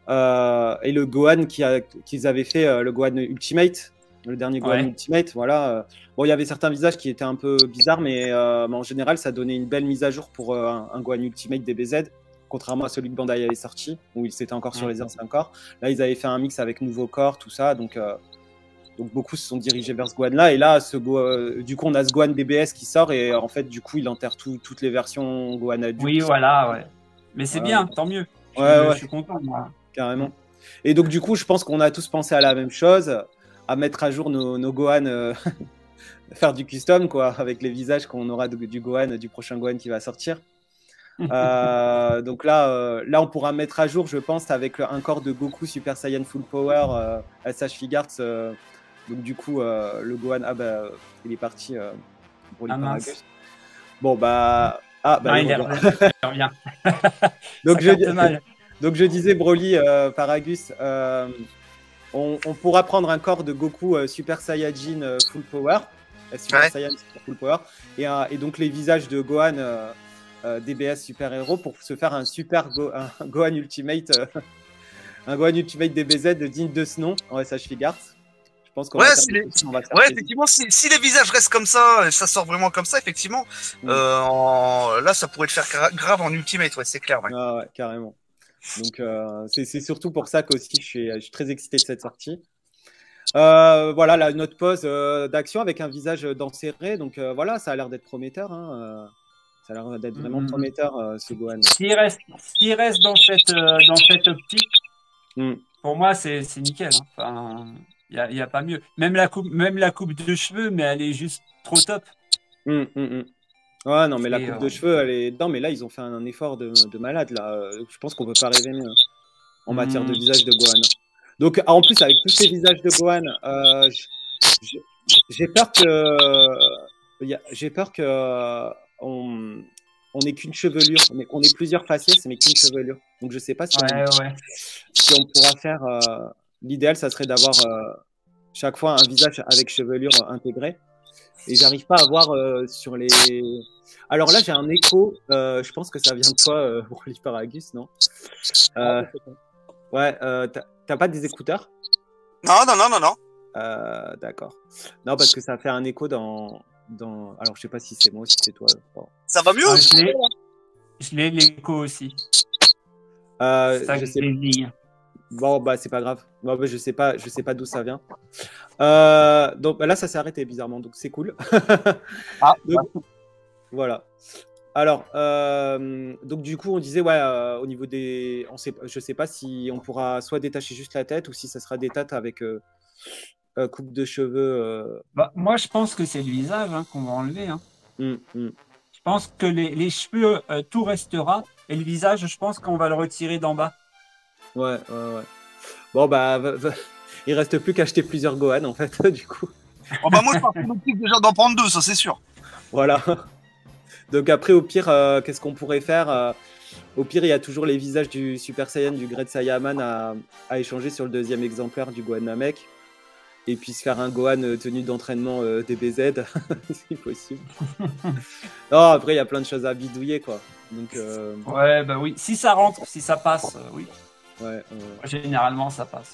Et le Gohan qu'ils avaient fait, le Gohan Ultimate, le dernier Gohan Ultimate, voilà. Bon, il y avait certains visages qui étaient un peu bizarres, mais en général, ça donnait une belle mise à jour pour un Gohan Ultimate DBZ. Contrairement à celui que Bandai avait sorti, où il s'était encore sur les anciens corps. Là, ils avaient fait un mix avec nouveaux corps, tout ça. Donc beaucoup se sont dirigés vers ce Gohan-là. Et là, du coup, on a ce Gohan DBS qui sort. Et en fait, du coup, il enterre toutes les versions Gohan adultes. Oui, voilà, ouais. Mais c'est bien, tant mieux. Je suis content, moi. Carrément. Et donc, du coup, je pense qu'on a tous pensé à la même chose, à mettre à jour nos Gohan, faire du custom, quoi, avec les visages qu'on aura du Gohan, du prochain Gohan qui va sortir. Donc là, on pourra mettre à jour, je pense, avec un corps de Goku Super Saiyan Full Power SH Figuarts. Donc du coup, le Gohan, il est parti pour les Paragus. Bon bah, non, il revient. Donc je disais Broly, Paragus. on pourra prendre un corps de Goku Super Saiyajin Full Power, Super Saiyan Full Power, et donc les visages de Gohan DBS Super Héros pour se faire un Gohan Ultimate, un Gohan Ultimate DBZ digne de ce nom en SH Figart. Je pense qu'on effectivement, si les visages restent comme ça, ça sort vraiment comme ça, effectivement, là, ça pourrait le faire grave en Ultimate, c'est clair. Ah ouais, carrément. Donc, c'est surtout pour ça qu'aussi je suis très excité de cette sortie. Voilà, notre pause d'action avec un visage d'enserré. Donc, voilà, ça a l'air d'être prometteur. Hein, ça a l'air d'être vraiment prometteur, ce Gohan. S'il reste dans cette optique, pour moi, c'est nickel. Hein. Enfin, il y a pas mieux. Même la coupe de cheveux, mais elle est juste trop top. Ouais, non, mais la coupe de cheveux, elle est. Non, mais là, ils ont fait un effort de malade. Là, je pense qu'on peut pas rêver mieux en matière de visage de Gohan. Donc, en plus, avec tous ces visages de Gohan, j'ai peur que on n'ait qu'une chevelure, on ait plusieurs faciès, mais qu'une chevelure. Donc, je sais pas si on pourra faire. L'idéal, ça serait d'avoir chaque fois un visage avec chevelure intégrée. Et j'arrive pas à voir sur les. Alors là, j'ai un écho. Je pense que ça vient de toi, Proliferagus, non? Ouais, t'as pas des écouteurs? Non. D'accord. Non, parce que ça fait un écho dans. Alors, je sais pas si c'est moi ou si c'est toi. Bon. Ça va mieux? Je l'ai l'écho aussi. Je sais pas. Bon, bah, c'est pas grave. Bon, bah, je sais pas d'où ça vient. Donc là, ça s'est arrêté bizarrement, donc c'est cool. Donc, voilà. Alors, donc du coup, on disait, au niveau des. Je sais pas si on pourra soit détacher juste la tête ou si ça sera des têtes avec coupe de cheveux. Bah, moi, je pense que c'est le visage qu'on va enlever. Hein. Je pense que les cheveux, tout restera. Et le visage, je pense qu'on va le retirer d'en bas. Ouais. Bon, bah, il reste plus qu'à acheter plusieurs Gohan, en fait, du coup. Oh, bah, moi, je pense déjà d'en prendre 2, ça, c'est sûr. Voilà. Donc, après, au pire, qu'est-ce qu'on pourrait faire Au pire, il y a toujours les visages du Super Saiyan, du Great Saiyaman à échanger sur le deuxième exemplaire du Gohan Namek. Et puis se faire un Gohan tenue d'entraînement DBZ, si possible. Non, après, il y a plein de choses à bidouiller, quoi. Donc, ouais, bah oui. Si ça rentre, si ça passe, oui. Ouais. Généralement, ça passe.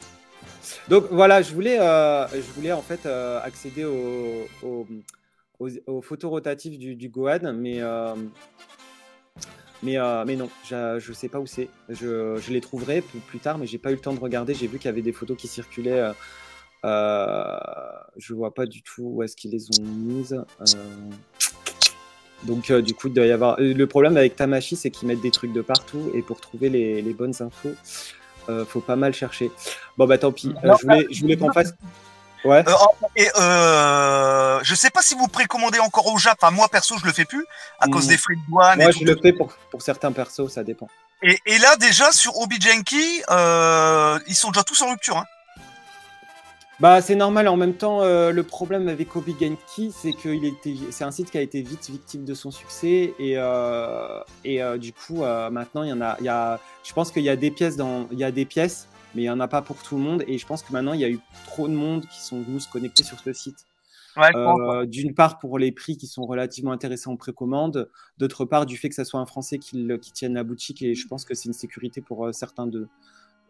Donc, voilà, je voulais en fait accéder aux photos rotatives du Gohan, mais non, je sais pas où c'est. Je les trouverai plus tard, mais j'ai pas eu le temps de regarder. J'ai vu qu'il y avait des photos qui circulaient. Je vois pas du tout où est-ce qu'ils les ont mises. Donc du coup, il doit y avoir. Le problème avec Tamashii, c'est qu'ils mettent des trucs de partout et pour trouver les bonnes infos, faut pas mal chercher. Bon bah tant pis. Je voulais qu'on fasse. Ouais. Je sais pas si vous précommandez encore au Japon. Enfin, moi perso, je le fais plus à cause des frais de douane. Moi, je le fais pour certains persos, ça dépend. Et là, déjà sur Obi-Genki, ils sont déjà tous en rupture. Hein. Bah, c'est normal. En même temps, le problème avec Obi-Genki, c'est que c'est un site qui a été vite victime de son succès et du coup, maintenant, je pense qu'il y a des pièces mais il n'y en a pas pour tout le monde. Et je pense que maintenant, il y a eu trop de monde qui sont venus se connecter sur ce site. Ouais, d'une part, pour les prix qui sont relativement intéressants en précommande. D'autre part, du fait que ça soit un Français qui tienne la boutique. Et je pense que c'est une sécurité pour certains de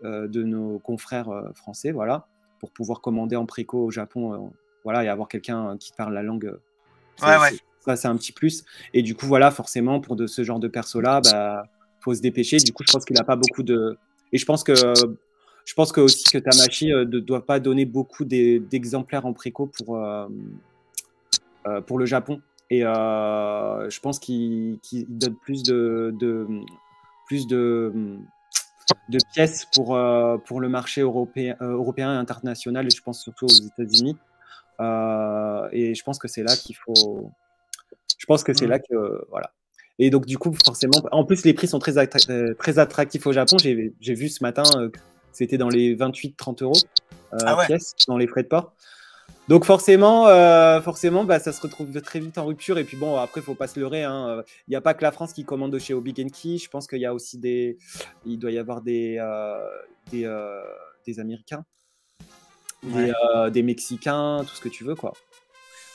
nos confrères français. Voilà. Pour pouvoir commander en préco au Japon, voilà, et avoir quelqu'un qui parle la langue. Ça, c'est un petit plus. Et du coup, voilà, forcément, pour ce genre de perso-là, bah, faut se dépêcher. Du coup, je pense qu'il n'a pas beaucoup de. Et je pense que aussi que Tamashii ne doit pas donner beaucoup d'exemplaires en préco pour le Japon. Et je pense qu'il donne plus de pièces pour le marché européen et international, et je pense surtout aux États-Unis. Et je pense que c'est là qu'il faut. Je pense que c'est là que. Voilà. Et donc, du coup, forcément. En plus, les prix sont très attractifs au Japon. J'ai vu ce matin que c'était dans les 28-30 euros pièces, dans les frais de port. Donc forcément, bah, ça se retrouve très vite en rupture. Et puis bon, après, il ne faut pas se leurrer. Il n'y a pas que la France qui commande chez Obi-Genki. Je pense qu'il y a aussi il doit y avoir des Américains. des Mexicains, tout ce que tu veux, quoi,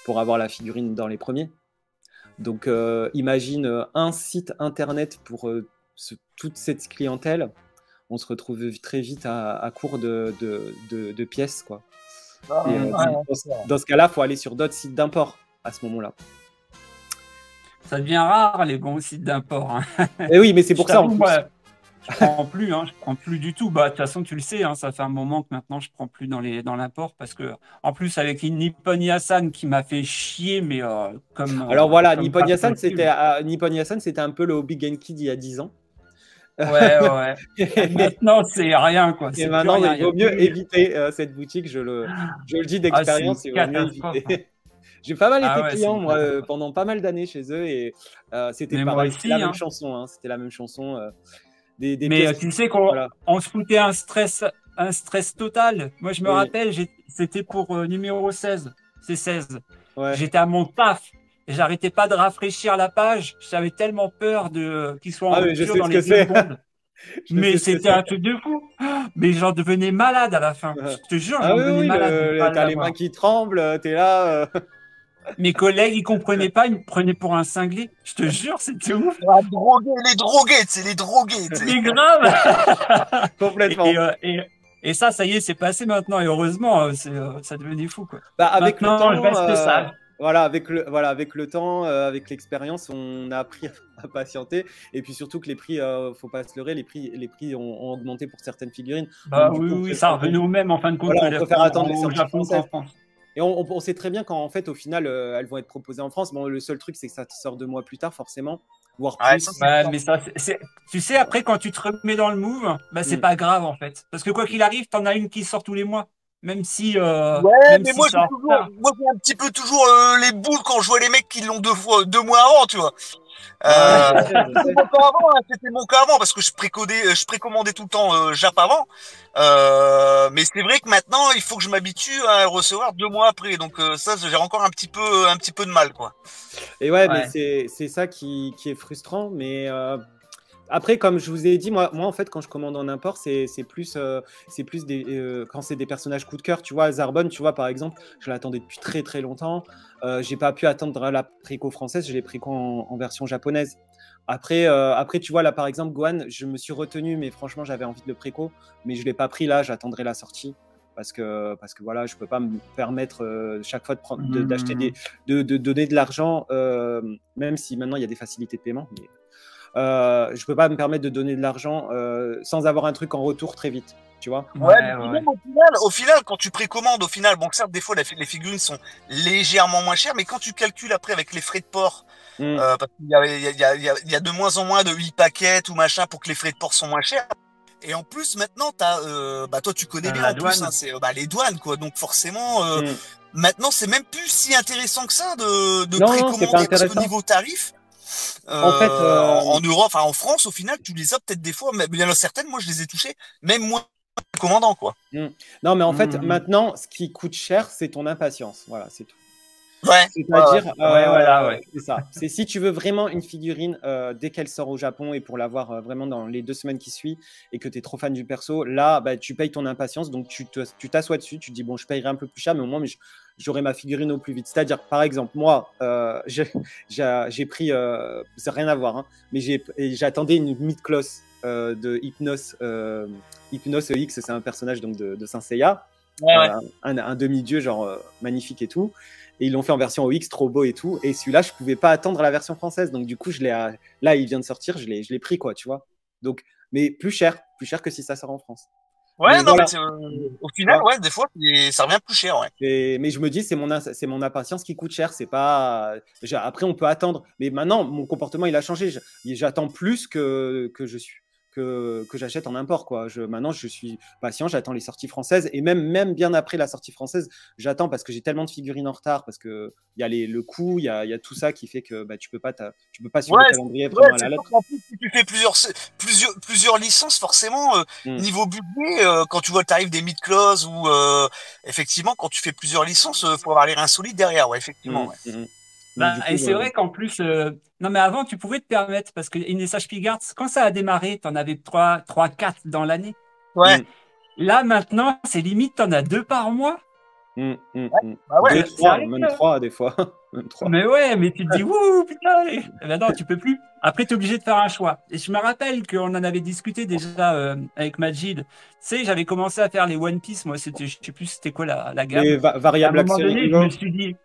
pour avoir la figurine dans les premiers. Donc, imagine un site internet pour toute cette clientèle. On se retrouve très vite à court de pièces, quoi. Dans ce cas-là, il faut aller sur d'autres sites d'import à ce moment-là. Ça devient rare, les bons sites d'import. Hein. Et oui, mais c'est pour ça. En plus. Je prends plus du tout. Bah, de toute façon, tu le sais, hein, ça fait un moment que maintenant je prends plus dans l'import parce que, en plus, avec Nippon Yasan qui m'a fait chier, mais comme. Alors voilà, Nippon Yasan, c'était un peu le Hobby Genki d'il y a 10 ans. Ouais. Maintenant, c'est rien, quoi. Et maintenant, il vaut mieux éviter cette boutique. Je le dis d'expérience, il vaut mieux éviter. J'ai pas mal été client, moi, pendant pas mal d'années chez eux, et c'était pareil. C'était la même chanson. Hein, c'était la même chanson. Mais tu sais qu'on se foutait un stress total. Moi, je me rappelle, c'était pour numéro 16. C'est 16. Ouais. J'étais à mon taf. J'arrêtais pas de rafraîchir la page. J'avais tellement peur qu'il soit en rupture dans les 2 secondes. Mais c'était un truc de fou. Mais j'en devenais malade à la fin. Je te jure, j'en devenais malade. T'as les mains qui tremblent, t'es là. Mes collègues, ils comprenaient pas, ils me prenaient pour un cinglé. Je te jure, c'était ouf. Les drogués, c'est les drogués. Mais grave. Complètement. Et ça y est, c'est passé maintenant. Et heureusement, ça devenait fou, quoi. Bah, avec maintenant, le temps, je reste sage. Voilà, avec le temps, avec l'expérience, on a appris à patienter. Et puis surtout que les prix, faut pas se leurrer, les prix ont augmenté pour certaines figurines. Bah oui, ça revenait au même en fin de compte. Voilà, on préfère attendre les sorties Japon françaises. qu'en France. Et on sait très bien qu'en fait, au final, elles vont être proposées en France. Bon, le seul truc, c'est que ça sort 2 mois plus tard, forcément, voire plus. Mais ça, tu sais, après, quand tu te remets dans le move, bah, c'est pas grave, en fait. Parce que quoi qu'il arrive, t'en as une qui sort tous les mois. Même si. Même mais si moi, j'ai un petit peu toujours les boules quand je vois les mecs qui l'ont 2 mois avant, tu vois. C'était mon cas avant parce que je précommandais tout le temps Jap avant. Mais c'est vrai que maintenant, il faut que je m'habitue à recevoir 2 mois après. Donc ça, j'ai encore un petit peu de mal, quoi. Et mais c'est ça qui est frustrant, mais. Après, comme je vous ai dit, moi en fait, quand je commande en import, c'est plus quand c'est des personnages coup de cœur. Tu vois, Zarbon, tu vois, par exemple, je l'attendais depuis très très longtemps. J'ai pas pu attendre la préco française, je l'ai préco en version japonaise. Après, tu vois, là, par exemple, Gohan, je me suis retenu, mais franchement, j'avais envie de le préco, mais je l'ai pas pris là, j'attendrai la sortie. Parce que voilà, je peux pas me permettre chaque fois d'acheter de donner de l'argent, même si maintenant il y a des facilités de paiement. Mais je peux pas me permettre de donner de l'argent sans avoir un truc en retour très vite, tu vois. Au final, quand tu précommandes, bon, certes, des fois, les figurines sont légèrement moins chères, mais quand tu calcules après avec les frais de port, parce qu'il y a de moins en moins de 8 paquets ou machin pour que les frais de port sont moins chers. Et en plus, maintenant, toi, tu connais bien en plus, hein, c'est les douanes, quoi. Donc forcément, maintenant, c'est même plus si intéressant que ça de précommander parce qu'au niveau tarif. En fait, en Europe, en France, au final, tu les as peut-être des fois, mais il y en a certaines, moi je les ai touchées, même moi, commandant, quoi. Non, mais en fait, maintenant, ce qui coûte cher, c'est ton impatience. Voilà, c'est tout. Ouais. C'est-à-dire, c'est ça. C'est si tu veux vraiment une figurine dès qu'elle sort au Japon et pour l'avoir vraiment dans les 2 semaines qui suivent et que tu es trop fan du perso, là, tu payes ton impatience. Donc, tu t'assois dessus, tu te dis, bon, je payerai un peu plus cher, mais au moins, j'aurai ma figurine au plus vite. C'est-à-dire, par exemple, moi, j'ai pris, c'est rien à voir, hein, mais j'attendais une mid-cloth de Hypnos. Hypnos X, c'est un personnage donc, de Saint Seiya. Un demi-dieu, genre magnifique et tout. Et ils l'ont fait en version OX, trop beau et tout. Et celui-là, je pouvais pas attendre la version française. Donc, du coup, là, il vient de sortir, je l'ai pris, quoi, tu vois. Donc, mais plus cher que si ça sort en France. Ouais, mais non, voilà. Mais au final, des fois, ça revient plus cher, ouais. Mais je me dis, c'est mon impatience qui coûte cher. C'est pas. Après, on peut attendre. Mais maintenant, mon comportement, il a changé. J'attends plus que j'achète en import, quoi. Maintenant, je suis patient, j'attends les sorties françaises et même bien après la sortie française, j'attends parce que j'ai tellement de figurines en retard, parce que il y a le coût, il y a tout ça qui fait que tu peux pas suivre le calendrier vraiment à la lettre. En plus, si tu fais plusieurs licences, forcément, niveau budget, quand tu vois le tarif des mid-close ou effectivement, quand tu fais plusieurs licences, faut avoir les reins solides derrière, effectivement. Et c'est vrai qu'en plus, non mais avant tu pouvais te permettre parce que Inessa Spigarts, quand ça a démarré, t'en avais 3, 4 dans l'année. Ouais. Là, maintenant, c'est limite, t'en as 2 par mois. Bah ouais, 2, 3, même 3 des fois. Même 3. Mais ouais, mais tu te dis, wouh, putain. Eh ben non, tu peux plus. Après, tu es obligé de faire un choix. Et je me rappelle qu'on en avait discuté déjà avec Majid. Tu sais, j'avais commencé à faire les One Piece. Moi, c'était, je sais plus c'était quoi la gamme. Les À un variables moment action donné, je hero. me suis dit,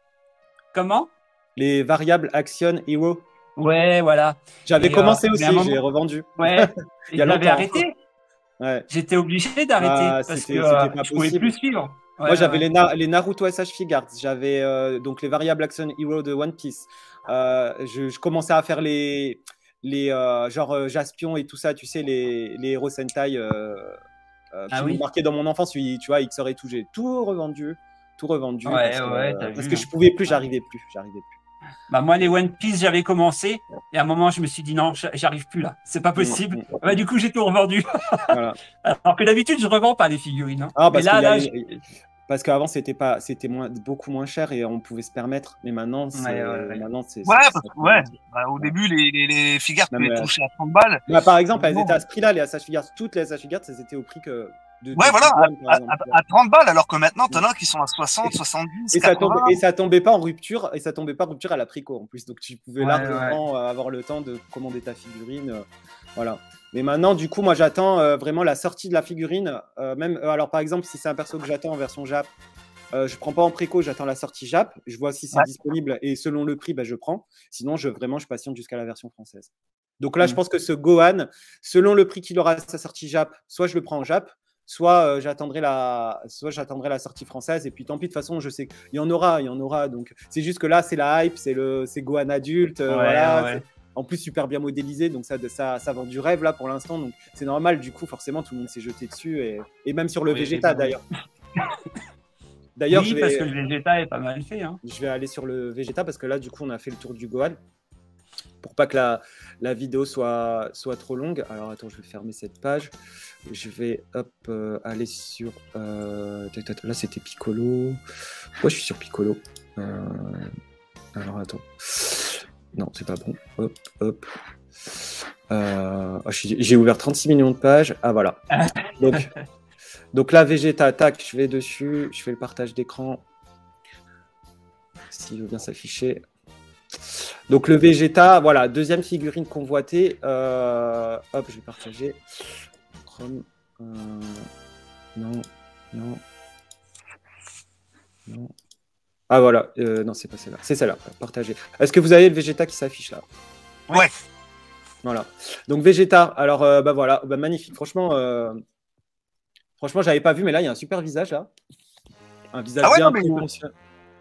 comment? Les variables action hero. Ouais, voilà. J'avais Et, commencé mais à aussi, un j'ai moment, revendu. ouais, Il et y a j'avais longtemps. arrêté. Ouais. J'étais obligé d'arrêter Ah, parce que c'était pas je pouvais possible. plus suivre. Ouais, Moi, j'avais ouais. les Naruto SH Figuarts. J'avais donc les variables action hero de One Piece. Je commençais à faire les genre Jaspion et tout ça, tu sais, les héros Sentai Ah qui m'ont oui. marqué dans mon enfance. Tu vois, XOR et tout, j'ai tout revendu. Tout revendu Ouais, ouais, t'as parce vu. que je pouvais plus, j'arrivais plus. Bah moi, les One Piece, j'avais commencé. Et à un moment, je me suis dit, non, j'arrive plus là. C'est pas possible. Bah, du coup, j'ai tout revendu. Voilà. Alors que d'habitude, je revends pas les figurines. Hein. Ah, Mais parce là, parce qu'avant c'était beaucoup moins cher et on pouvait se permettre. Mais maintenant ouais. Bah, au début, les figures Même, pouvaient toucher à 30 balles. bah, par exemple, elles étaient à ce prix-là, les SH Figures. Toutes les SH Figures, elles étaient au prix que Ouais, voilà, One, par exemple. à 30 balles, alors que maintenant, t'en as qui sont à 60, 70, 80. Et ça tombait pas en rupture, à la Prico en plus. Donc tu pouvais largement avoir le temps de commander ta figurine. Voilà. Mais maintenant, du coup, moi j'attends vraiment la sortie de la figurine. Alors par exemple, si c'est un perso que j'attends en version Jap, je prends pas en préco, j'attends la sortie Jap. Je vois si c'est disponible et selon le prix, bah, je prends. Sinon, je patiente jusqu'à la version française. Donc là, je pense que ce Gohan, selon le prix qu'il aura à sa sortie Jap, soit je le prends en Jap, soit j'attendrai la sortie française. Et puis tant pis, de toute façon, je sais qu'il y en aura. Donc c'est juste que là, c'est la hype, c'est Gohan adulte. Voilà. En plus, super bien modélisé, donc ça vend du rêve là pour l'instant. Donc c'est normal, du coup, forcément, tout le monde s'est jeté dessus. Et même sur le Vegeta d'ailleurs. Oui, parce que le Vegeta est pas mal fait. Hein. Je vais aller sur le Vegeta parce que là, du coup, on a fait le tour du Gohan. Pour pas que la vidéo soit trop longue. Alors, attends, je vais fermer cette page. Je vais aller sur... là, c'était Piccolo. Pourquoi je suis sur Piccolo alors, attends. Non, c'est pas bon. Hop. J'ai ouvert 36 millions de pages. Ah, voilà. Donc là, Vegeta, tac, je vais dessus, je fais le partage d'écran. S'il veut bien s'afficher. Donc le Vegeta, voilà, deuxième figurine convoitée. Hop, je vais partager. Chrome. Non. Ah voilà, non, c'est pas celle-là. C'est celle-là, partager. Est-ce que vous avez le Vegeta qui s'affiche là? Ouais. Voilà. Donc Vegeta, alors bah voilà, bah, magnifique. Franchement, j'avais pas vu, mais là, il y a un super visage là. Un visage bien prétentieux.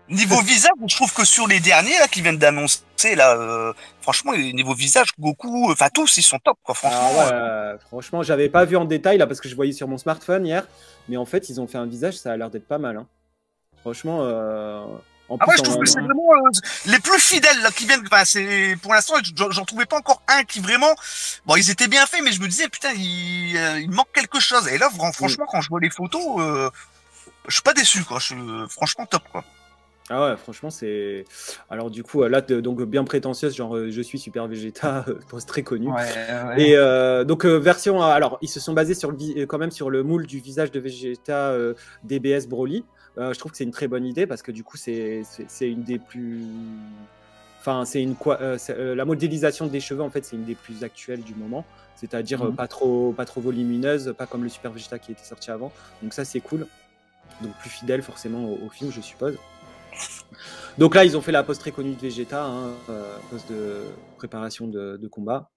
Niveau visage, je trouve que sur les derniers là qui viennent d'annoncer là, franchement, niveau visage, Goku, enfin tous, ils sont top quoi. Franchement. Franchement, j'avais pas vu en détail là parce que je voyais sur mon smartphone hier, mais en fait, ils ont fait un visage, ça a l'air d'être pas mal. Hein. Franchement. En plus, je trouve que c'est vraiment les plus fidèles là qui viennent. Enfin, c'est pour l'instant, j'en trouvais pas encore un qui vraiment. Bon, ils étaient bien faits, mais je me disais putain, il manque quelque chose. Et là, franchement, quand je vois les photos, je suis pas déçu quoi. Je suis franchement top quoi. Ah ouais, franchement, c'est. Alors, du coup, là, donc bien prétentieuse, genre je suis Super Vegeta, poste très connu. Et donc, version. Alors, ils se sont basés quand même sur le moule du visage de Vegeta DBS Broly. Je trouve que c'est une très bonne idée parce que du coup, c'est une des plus. Enfin, la modélisation des cheveux, en fait, c'est une des plus actuelles du moment. C'est-à-dire pas trop volumineuse, pas comme le Super Vegeta qui était sorti avant. Donc, ça, c'est cool. Donc, plus fidèle forcément au film, je suppose. Donc là, ils ont fait la pose très connue de Vegeta, pose de préparation de combat.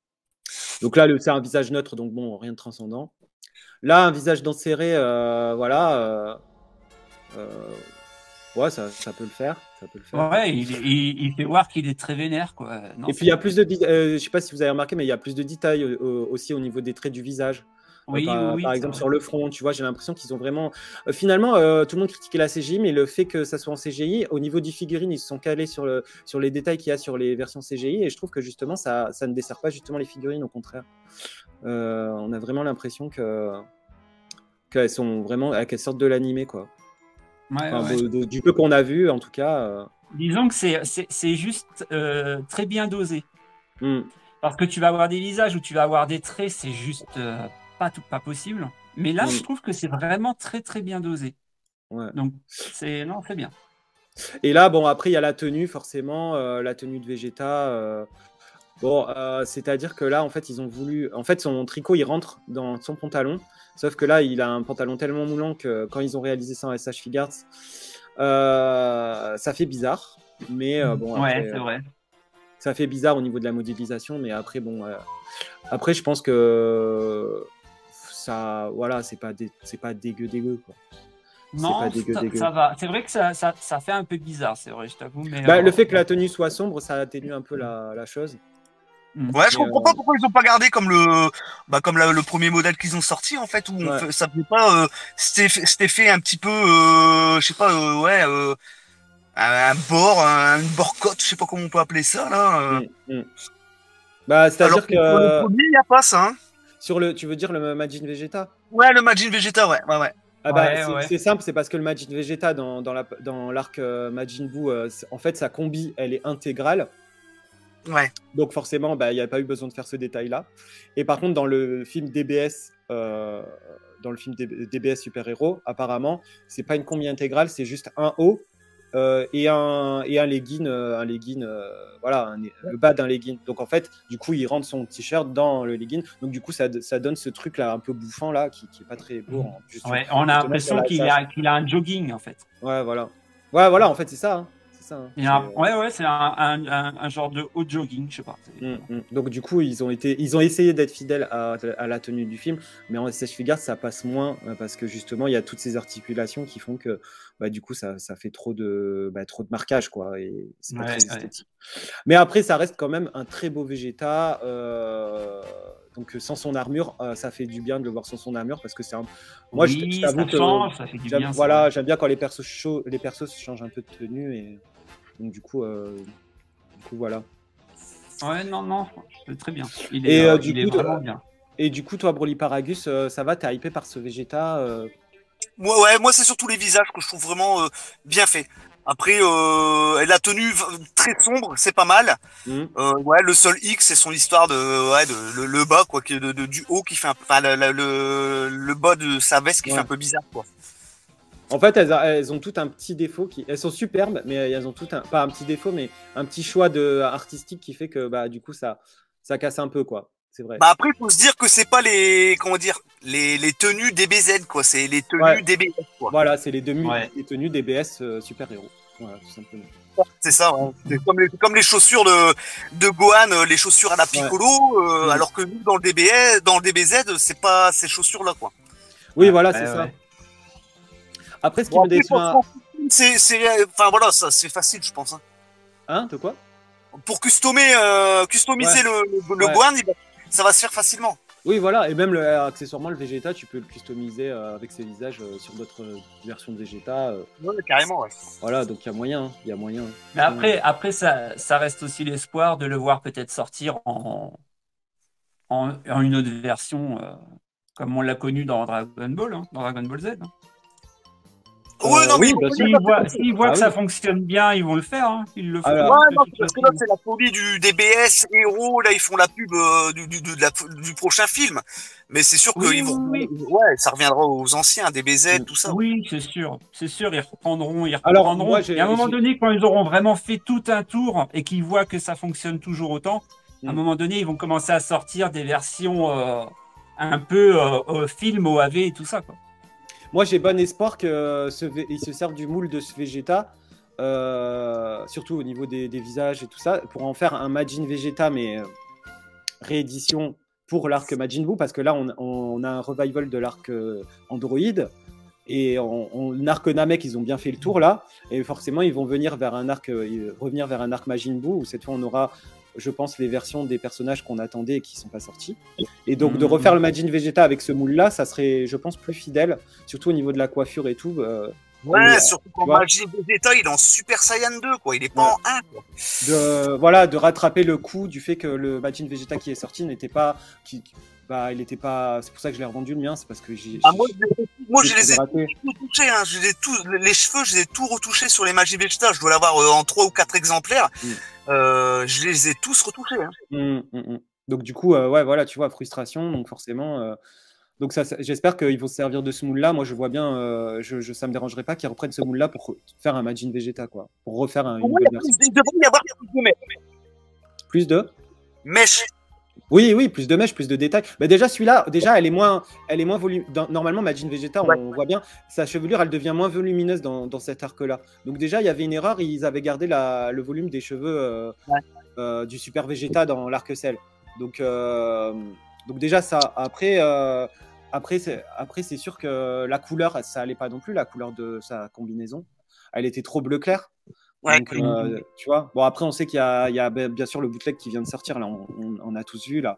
Donc là, c'est un visage neutre, donc bon, rien de transcendant. Là, un visage d'enserré, voilà. Ouais, ça peut le faire. Ouais, il fait voir qu'il est très vénère, quoi. Non, et puis, il y a plus de... je sais pas si vous avez remarqué, mais il y a plus de détails aussi au niveau des traits du visage. Oui, par exemple, sur le front, tu vois, j'ai l'impression qu'ils ont vraiment... finalement, tout le monde critiquait la CGI, mais le fait que ça soit en CGI, au niveau du figurine, ils se sont calés sur les détails qu'il y a sur les versions CGI, et je trouve que justement, ça ne dessert pas justement les figurines, au contraire. On a vraiment l'impression qu'elles sortent de l'animé, quoi. Du peu qu'on a vu, en tout cas. Disons que c'est juste très bien dosé. Parce que tu vas avoir des visages où tu vas avoir des traits, c'est juste... pas possible. Mais là, je trouve que c'est vraiment très très bien dosé. Ouais. Donc c'est bien. Et là, bon, après, il y a la tenue, forcément, la tenue de Vegeta. Bon, c'est-à-dire que là, en fait, ils ont voulu. En fait, son tricot, il rentre dans son pantalon. Sauf que là, il a un pantalon tellement moulant que quand ils ont réalisé ça en SH Figuarts, ça fait bizarre. Mais bon, après, ouais, c'est vrai. Ça fait bizarre au niveau de la modélisation. Mais après, bon, après, je pense que ça, voilà, c'est pas dégueu, quoi. Non, ça va. C'est vrai que ça fait un peu bizarre, c'est vrai, je t'avoue. Mais le fait que la tenue soit sombre, ça atténue un peu la chose. Ouais, je comprends pas pourquoi ils ont pas gardé comme le premier modèle qu'ils ont sorti en fait, où ça faisait pas cet effet un petit peu, je sais pas, un bord, une bord-côte, je sais pas comment on peut appeler ça là. Bah, c'est-à-dire que sur le premier, il n'y a pas ça. Hein. Tu veux dire le Majin Vegeta? Ouais, le Majin Vegeta, ouais. Ah bah, c'est simple, c'est parce que le Majin Vegeta dans l'arc Majin Buu, en fait, sa combi, elle est intégrale. Ouais. Donc forcément, bah, il n'y a pas eu besoin de faire ce détail-là. Et par contre, dans le film DBS, Super Héros, apparemment, c'est pas une combi intégrale, c'est juste un haut et un legging, voilà, le bas d'un legging. Donc en fait, du coup, il rentre son t-shirt dans le legging. Donc du coup, ça donne ce truc là un peu bouffant là, qui est pas très beau. Ouais, on a l'impression qu'il a un jogging en fait. Ouais, voilà. Ouais, voilà, en fait, c'est ça. Hein. C'est un genre de haut jogging, je sais pas. Donc du coup, ils ont essayé d'être fidèles à la tenue du film, mais en SH Figuarts, ça passe moins parce que justement, il y a toutes ces articulations qui font que du coup, ça fait trop de marquage, quoi, et c'est pas très esthétique. Mais après, ça reste quand même un très beau Vegeta. Donc sans son armure, ça fait du bien de le voir sans son armure parce que c'est un. Moi, je t'avoue que ça fait du bien. Voilà, j'aime bien quand les persos changent un peu de tenue et donc du coup, voilà. Ouais, non, c'est très bien. Il est vraiment bien. Et du coup, toi, Broly Paragus, ça va, t'es hypé par ce Vegeta Moi, c'est surtout les visages que je trouve vraiment bien faits. Après, la tenue très sombre, c'est pas mal. Le seul X, c'est son histoire de le bas, quoi, du haut qui fait le bas de sa veste qui fait un peu bizarre, quoi. En fait, elles ont toutes un petit défaut. Elles sont superbes, mais elles ont toutes pas un petit défaut, mais un petit choix artistique qui fait que du coup, ça casse un peu, quoi. C'est vrai. Bah après, il faut se dire que c'est pas les tenues DBZ, quoi. C'est les tenues DBS, quoi. Voilà, c'est les tenues DBS super-héros. Voilà, tout simplement. C'est ça, ouais. C'est comme les chaussures de Gohan, les chaussures à la Piccolo, alors que nous, dans le DBZ, c'est pas ces chaussures-là, quoi. Oui, voilà, c'est ça. Après, ce qui me déçoit. C'est facile, je pense. Hein, de quoi? Pour customiser le Gohan, ça va se faire facilement. Oui, voilà, et même accessoirement le Vegeta, tu peux le customiser avec ses visages sur d'autres versions de Vegeta. Ouais, carrément, ouais. Voilà, donc il y a moyen. Mais après ça reste aussi l'espoir de le voir peut-être sortir en une autre version, comme on l'a connu dans Dragon Ball, dans Dragon Ball Z. Ouais, non, mais s'ils voient que ça fonctionne bien, ils vont le faire. Hein. Ils le font. Parce que là, c'est la folie du DBS héros. Là, ils font la pub du prochain film. Mais c'est sûr qu'ils vont. Ouais, ça reviendra aux anciens, DBZ, tout ça. Oui, c'est sûr. C'est sûr, ils reprendront. Alors, moi, et à un moment donné, quand ils auront vraiment fait tout un tour et qu'ils voient que ça fonctionne toujours autant, à un moment donné, ils vont commencer à sortir des versions un peu film OAV et tout ça, quoi. Moi, j'ai bon espoir qu'ils se servent du moule de ce Vegeta, surtout au niveau des visages et tout ça, pour en faire un Majin Vegeta, mais réédition pour l'arc Majin Buu, parce que là, on a un revival de l'arc Android, et l'arc Namek, ils ont bien fait le tour là, et forcément, ils vont revenir vers un arc Majin Buu, où cette fois, on aura, je pense, les versions des personnages qu'on attendait et qui ne sont pas sortis. Et donc, de refaire le Majin Vegeta avec ce moule-là, ça serait, je pense, plus fidèle, surtout au niveau de la coiffure et tout. Surtout quand Majin Vegeta, il est en Super Saiyan 2, quoi. Il est pas en 1, quoi. De rattraper le coup du fait que le Majin Vegeta qui est sorti n'était pas... il était pas. C'est pour ça que je l'ai revendu le mien, c'est parce que moi, je les ai tous retouchés. Hein. Les cheveux, je les ai tout retouchés sur les Majin Vegeta. Je dois l'avoir en 3 ou 4 exemplaires. Je les ai tous retouchés. Hein. Donc du coup, voilà, tu vois, frustration. Donc forcément, Donc j'espère qu'ils vont se servir de ce moule-là. Moi, je vois bien, ça me dérangerait pas qu'ils reprennent ce moule-là pour faire un Majin Vegeta, quoi. Pour refaire une bonne version. Il devrait y avoir plus de mèches. Plus de mèches. Oui, plus de mèches, plus de détails. Mais déjà, celui-là, elle est moins volumineuse. Normalement, Majin Vegeta, on voit bien, sa chevelure, elle devient moins volumineuse dans cet arc-là. Donc déjà, il y avait une erreur, ils avaient gardé le volume des cheveux du Super Vegeta dans l'arc Cell. Donc déjà, ça, après c'est sûr que la couleur, ça allait pas non plus, la couleur de sa combinaison. Elle était trop bleu clair. Ouais, donc, tu vois. Bon, après, on sait qu'il y a bien sûr le bootleg qui vient de sortir. Là, on a tous vu là.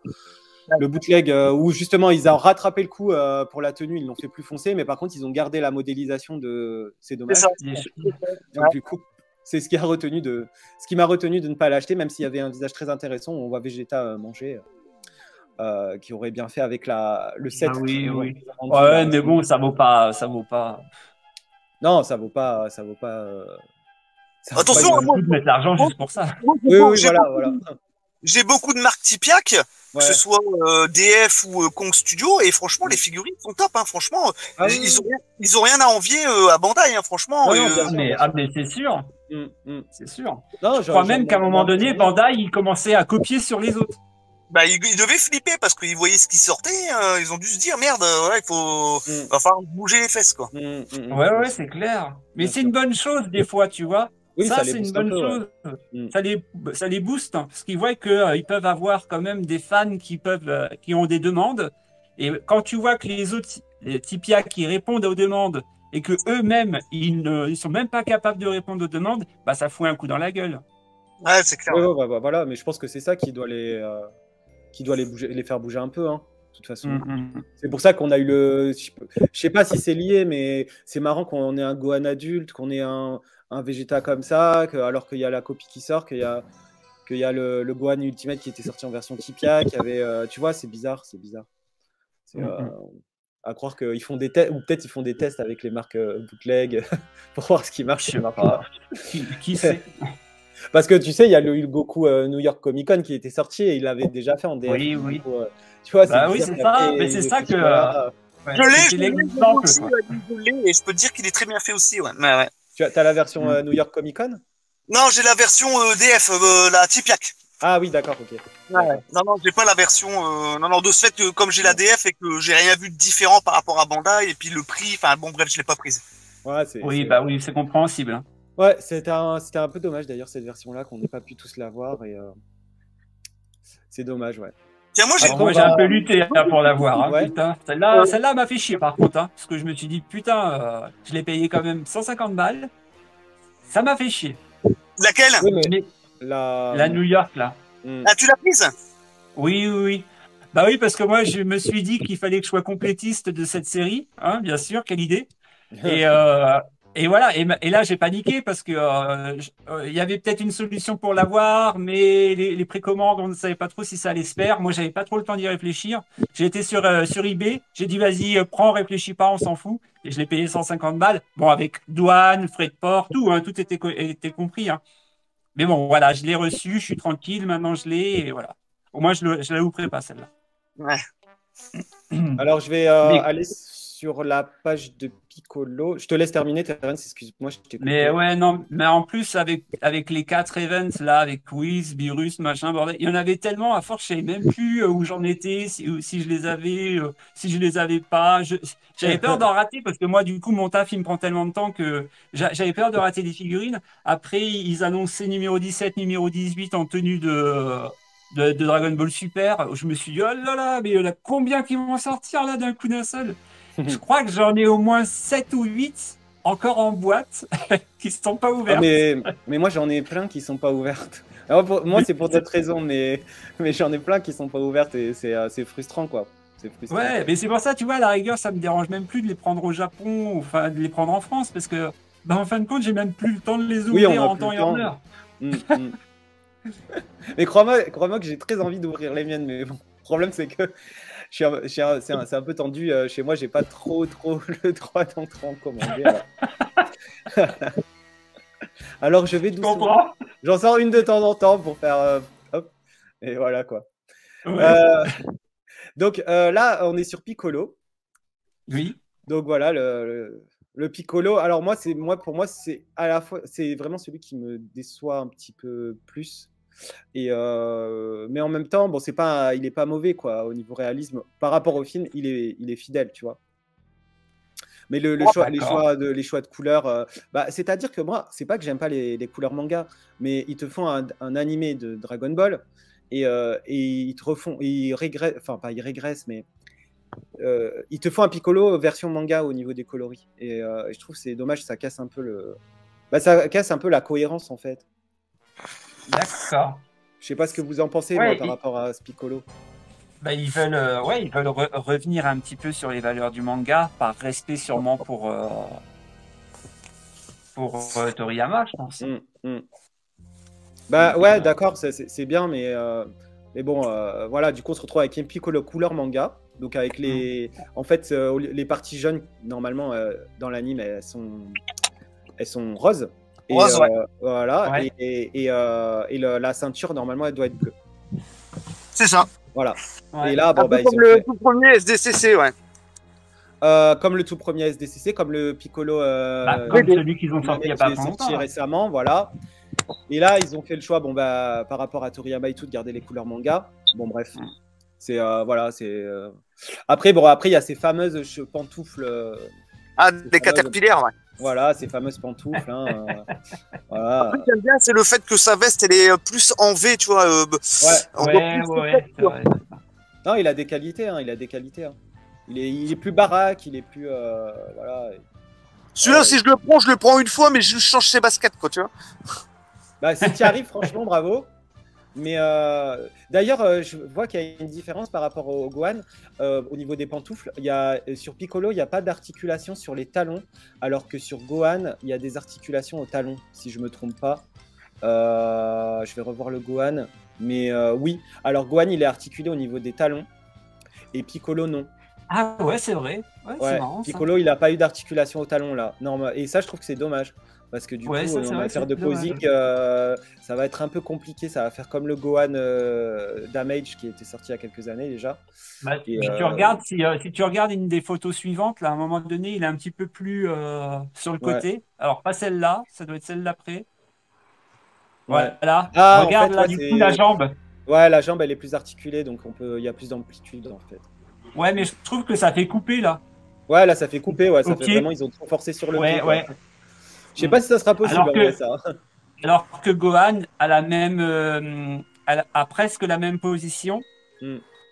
Le bootleg où justement ils ont rattrapé le coup pour la tenue, ils l'ont fait plus foncé, mais par contre ils ont gardé la modélisation de. C'est dommage. Donc du coup, c'est ce qui m'a retenu de ne pas l'acheter, même s'il y avait un visage très intéressant. On voit Vegeta manger. Qui aurait bien fait avec le set. Ah oui. Ouais, mais bon, ça vaut pas. Non, ça vaut pas. Attention, moi, de mettre l'argent juste pour ça. Oui, voilà. J'ai beaucoup de marques Tipiak, que ce soit DF ou Kong Studio, et franchement, les figurines sont top. Hein, franchement, ils ont rien à envier à Bandai. Hein, franchement. Mais c'est sûr. C'est sûr. Non, je crois même qu'à un moment donné, Bandai, il commençait à copier sur les autres. Bah, ils devaient flipper parce qu'ils voyaient ce qui sortait. Ils ont dû se dire merde, il va falloir bouger les fesses, quoi. Ouais, c'est clair. Mais c'est une bonne chose des fois, tu vois. Oui, ça c'est une bonne chose. Ça les booste parce qu'ils voient qu'ils peuvent avoir quand même des fans qui ont des demandes. Et quand tu vois que les autres, les Tipia qui répondent aux demandes et que eux-mêmes ils sont même pas capables de répondre aux demandes, bah ça fout un coup dans la gueule. Ouais, c'est clair. Voilà, mais je pense que c'est ça qui doit les faire bouger un peu, hein, de toute façon. C'est pour ça qu'on a eu je sais pas si c'est lié, mais c'est marrant qu'on ait un Gohan adulte, qu'on ait un Vegeta comme ça, alors qu'il y a la copie qui sort, qu'il y a le Gohan Ultimate qui était sorti en version Tipia, qui avait, tu vois, c'est bizarre. À croire qu'ils font des tests, ou peut-être ils font des tests avec les marques bootleg pour voir ce qui marche. Je sais pas. Qui sait. Parce que tu sais, il y a le Goku New York Comic Con qui était sorti et il l'avait déjà fait en DF. Oui. Coup, tu vois, c'est ça. Mais c'est ça que. Je l'ai et je peux te dire qu'il est très bien fait aussi. Ouais. Tu as la version New York Comic Con? Non, j'ai la version DF, la Tipiak. Ah oui, d'accord, ok. Ouais. Non, j'ai pas la version. Non, de ce fait, comme j'ai la DF et que j'ai rien vu de différent par rapport à Bandai, et puis le prix, enfin bon, bref, je l'ai pas prise. Ouais, oui, c'est compréhensible. Ouais, c'était un peu dommage d'ailleurs cette version-là qu'on n'ait pas pu tous la voir et c'est dommage, ouais. Tiens, moi j'ai un peu lutté pour l'avoir. Hein, ouais. Putain. Celle-là m'a fait chier par contre, hein, parce que je me suis dit putain, je l'ai payé quand même 150 balles. Ça m'a fait chier. Laquelle? La New York là. Ah, tu l'as prise? Oui. Bah oui, parce que moi je me suis dit qu'il fallait que je sois complétiste de cette série, hein, bien sûr, quelle idée. Et voilà, et là j'ai paniqué parce que il y avait peut-être une solution pour l'avoir, mais les précommandes, on ne savait pas trop si ça allait se faire. Moi, j'avais pas trop le temps d'y réfléchir. J'ai été sur eBay, j'ai dit vas-y, prends, réfléchis pas, on s'en fout. Et je l'ai payé 150 balles. Bon, avec douane, frais de port, tout, hein, tout était compris. Hein. Mais bon, voilà, je l'ai reçu, je suis tranquille, maintenant je l'ai, et voilà. Au moins, je la louperai pas celle-là. Ouais. Alors, je vais aller sur la page de Piccolo. Je te laisse terminer, Terence, excuse-moi, je t'ai coupé. Mais ouais, non, mais en plus, avec les 4 events, là, avec Quiz, Virus, machin, bordel, il y en avait tellement, à force, je savais même plus où j'en étais, si je les avais, si je les avais pas. J'avais peur d'en rater, parce que moi, du coup, mon taf, il me prend tellement de temps que j'avais peur de rater des figurines. Après, ils annonçaient numéro 17, numéro 18 en tenue de Dragon Ball Super. Je me suis dit, oh là là, mais il y en a combien qui vont sortir, là, d'un coup d'un seul? Je crois que j'en ai au moins 7 ou 8 encore en boîte qui ne sont pas ouvertes. Ah, mais moi, j'en ai plein qui ne sont pas ouvertes. Alors, moi, c'est pour d'autres raisons, mais j'en ai plein qui ne sont pas ouvertes et c'est frustrant, quoi. Frustrant. Ouais, mais c'est pour ça, tu vois, à la rigueur, ça me dérange même plus de les prendre au Japon, enfin, de les prendre en France, parce que, en fin de compte, j'ai même plus le temps de les ouvrir en temps et en heure. Mais crois-moi que j'ai très envie d'ouvrir les miennes, mais bon, le problème, c'est que c'est un peu tendu. Chez moi, j'ai pas trop le droit d'entrer en commander. Alors, je vais doucement. J'en sors une de temps en temps pour faire hop. Et voilà quoi. Ouais. Donc là, on est sur Piccolo. Oui. Donc voilà, le Piccolo. Alors pour moi, c'est à la fois, c'est vraiment celui qui me déçoit un petit peu plus. Mais en même temps, bon, il est pas mauvais quoi au niveau réalisme. Par rapport au film, il est fidèle, tu vois. Mais les choix de couleurs, c'est-à-dire que moi, c'est pas que j'aime pas les couleurs manga, mais ils te font un animé de Dragon Ball et ils te refont, ils régressent, enfin pas ils régressent, mais ils te font un Piccolo version manga au niveau des coloris. Et je trouve que c'est dommage, ça casse un peu ça casse un peu la cohérence en fait. D'accord. Je sais pas ce que vous en pensez moi par rapport à ce Piccolo. Ils veulent, revenir un petit peu sur les valeurs du manga, par respect sûrement pour Toriyama, je pense. Ouais, d'accord, c'est bien, mais bon, voilà, du coup, on se retrouve avec un Piccolo couleur manga. Donc, avec en fait, les parties jaunes, normalement, dans l'anime, elles sont roses. Rose, ouais. Voilà, Ouais. et la ceinture, normalement, elle doit être bleue. C'est ça. Voilà. Ouais. Et là, bon, comme le tout premier SDCC, ouais. Comme le tout premier SDCC, comme le Piccolo. Comme celui qu'ils ont sorti il n'y a pas longtemps. Récemment, voilà. Et là, ils ont fait le choix, par rapport à Toriyama et tout, de garder les couleurs manga. Bon, bref. C'est voilà, Après, il y a ces fameuses pantoufles. Des caterpillars, ouais. Voilà, ces fameuses pantoufles. Voilà. Après, ce que j'aime bien, c'est le fait que sa veste, elle est plus en V, tu vois. Ouais. Non, il a des qualités, hein. Il est plus baraque, il est plus voilà. Celui-là, si je le prends une fois, mais je change ses baskets, quoi, tu vois. Si tu y arrives, franchement, bravo. Mais d'ailleurs, je vois qu'il y a une différence par rapport au Gohan au niveau des pantoufles. Sur Piccolo, il n'y a pas d'articulation sur les talons, alors que sur Gohan, il y a des articulations aux talons, si je ne me trompe pas. Je vais revoir le Gohan. Mais oui, alors Gohan, il est articulé au niveau des talons, et Piccolo, non. Ah ouais, c'est vrai. Ouais, c'est marrant, Piccolo, il n'a pas eu d'articulation au talon, là. Non, et ça, je trouve que c'est dommage. Parce que du coup, en matière de posing, ça va être un peu compliqué. Ça va faire comme le Gohan Damage qui était sorti il y a quelques années déjà. Tu regardes, si tu regardes une des photos suivantes, là, à un moment donné, il est un petit peu plus sur le côté. Alors, pas celle-là, ça doit être celle d'après. Voilà. Regarde là, du coup, la jambe. Ouais, la jambe, elle est plus articulée, donc il y a plus d'amplitude en fait. Ouais, mais je trouve que ça fait couper là. Ouais, là, ça fait couper. Ouais, ça fait vraiment, ils ont trop forcé sur le pied. Ouais. Je sais pas si ça sera possible. Alors que Gohan a la même, a presque la même position.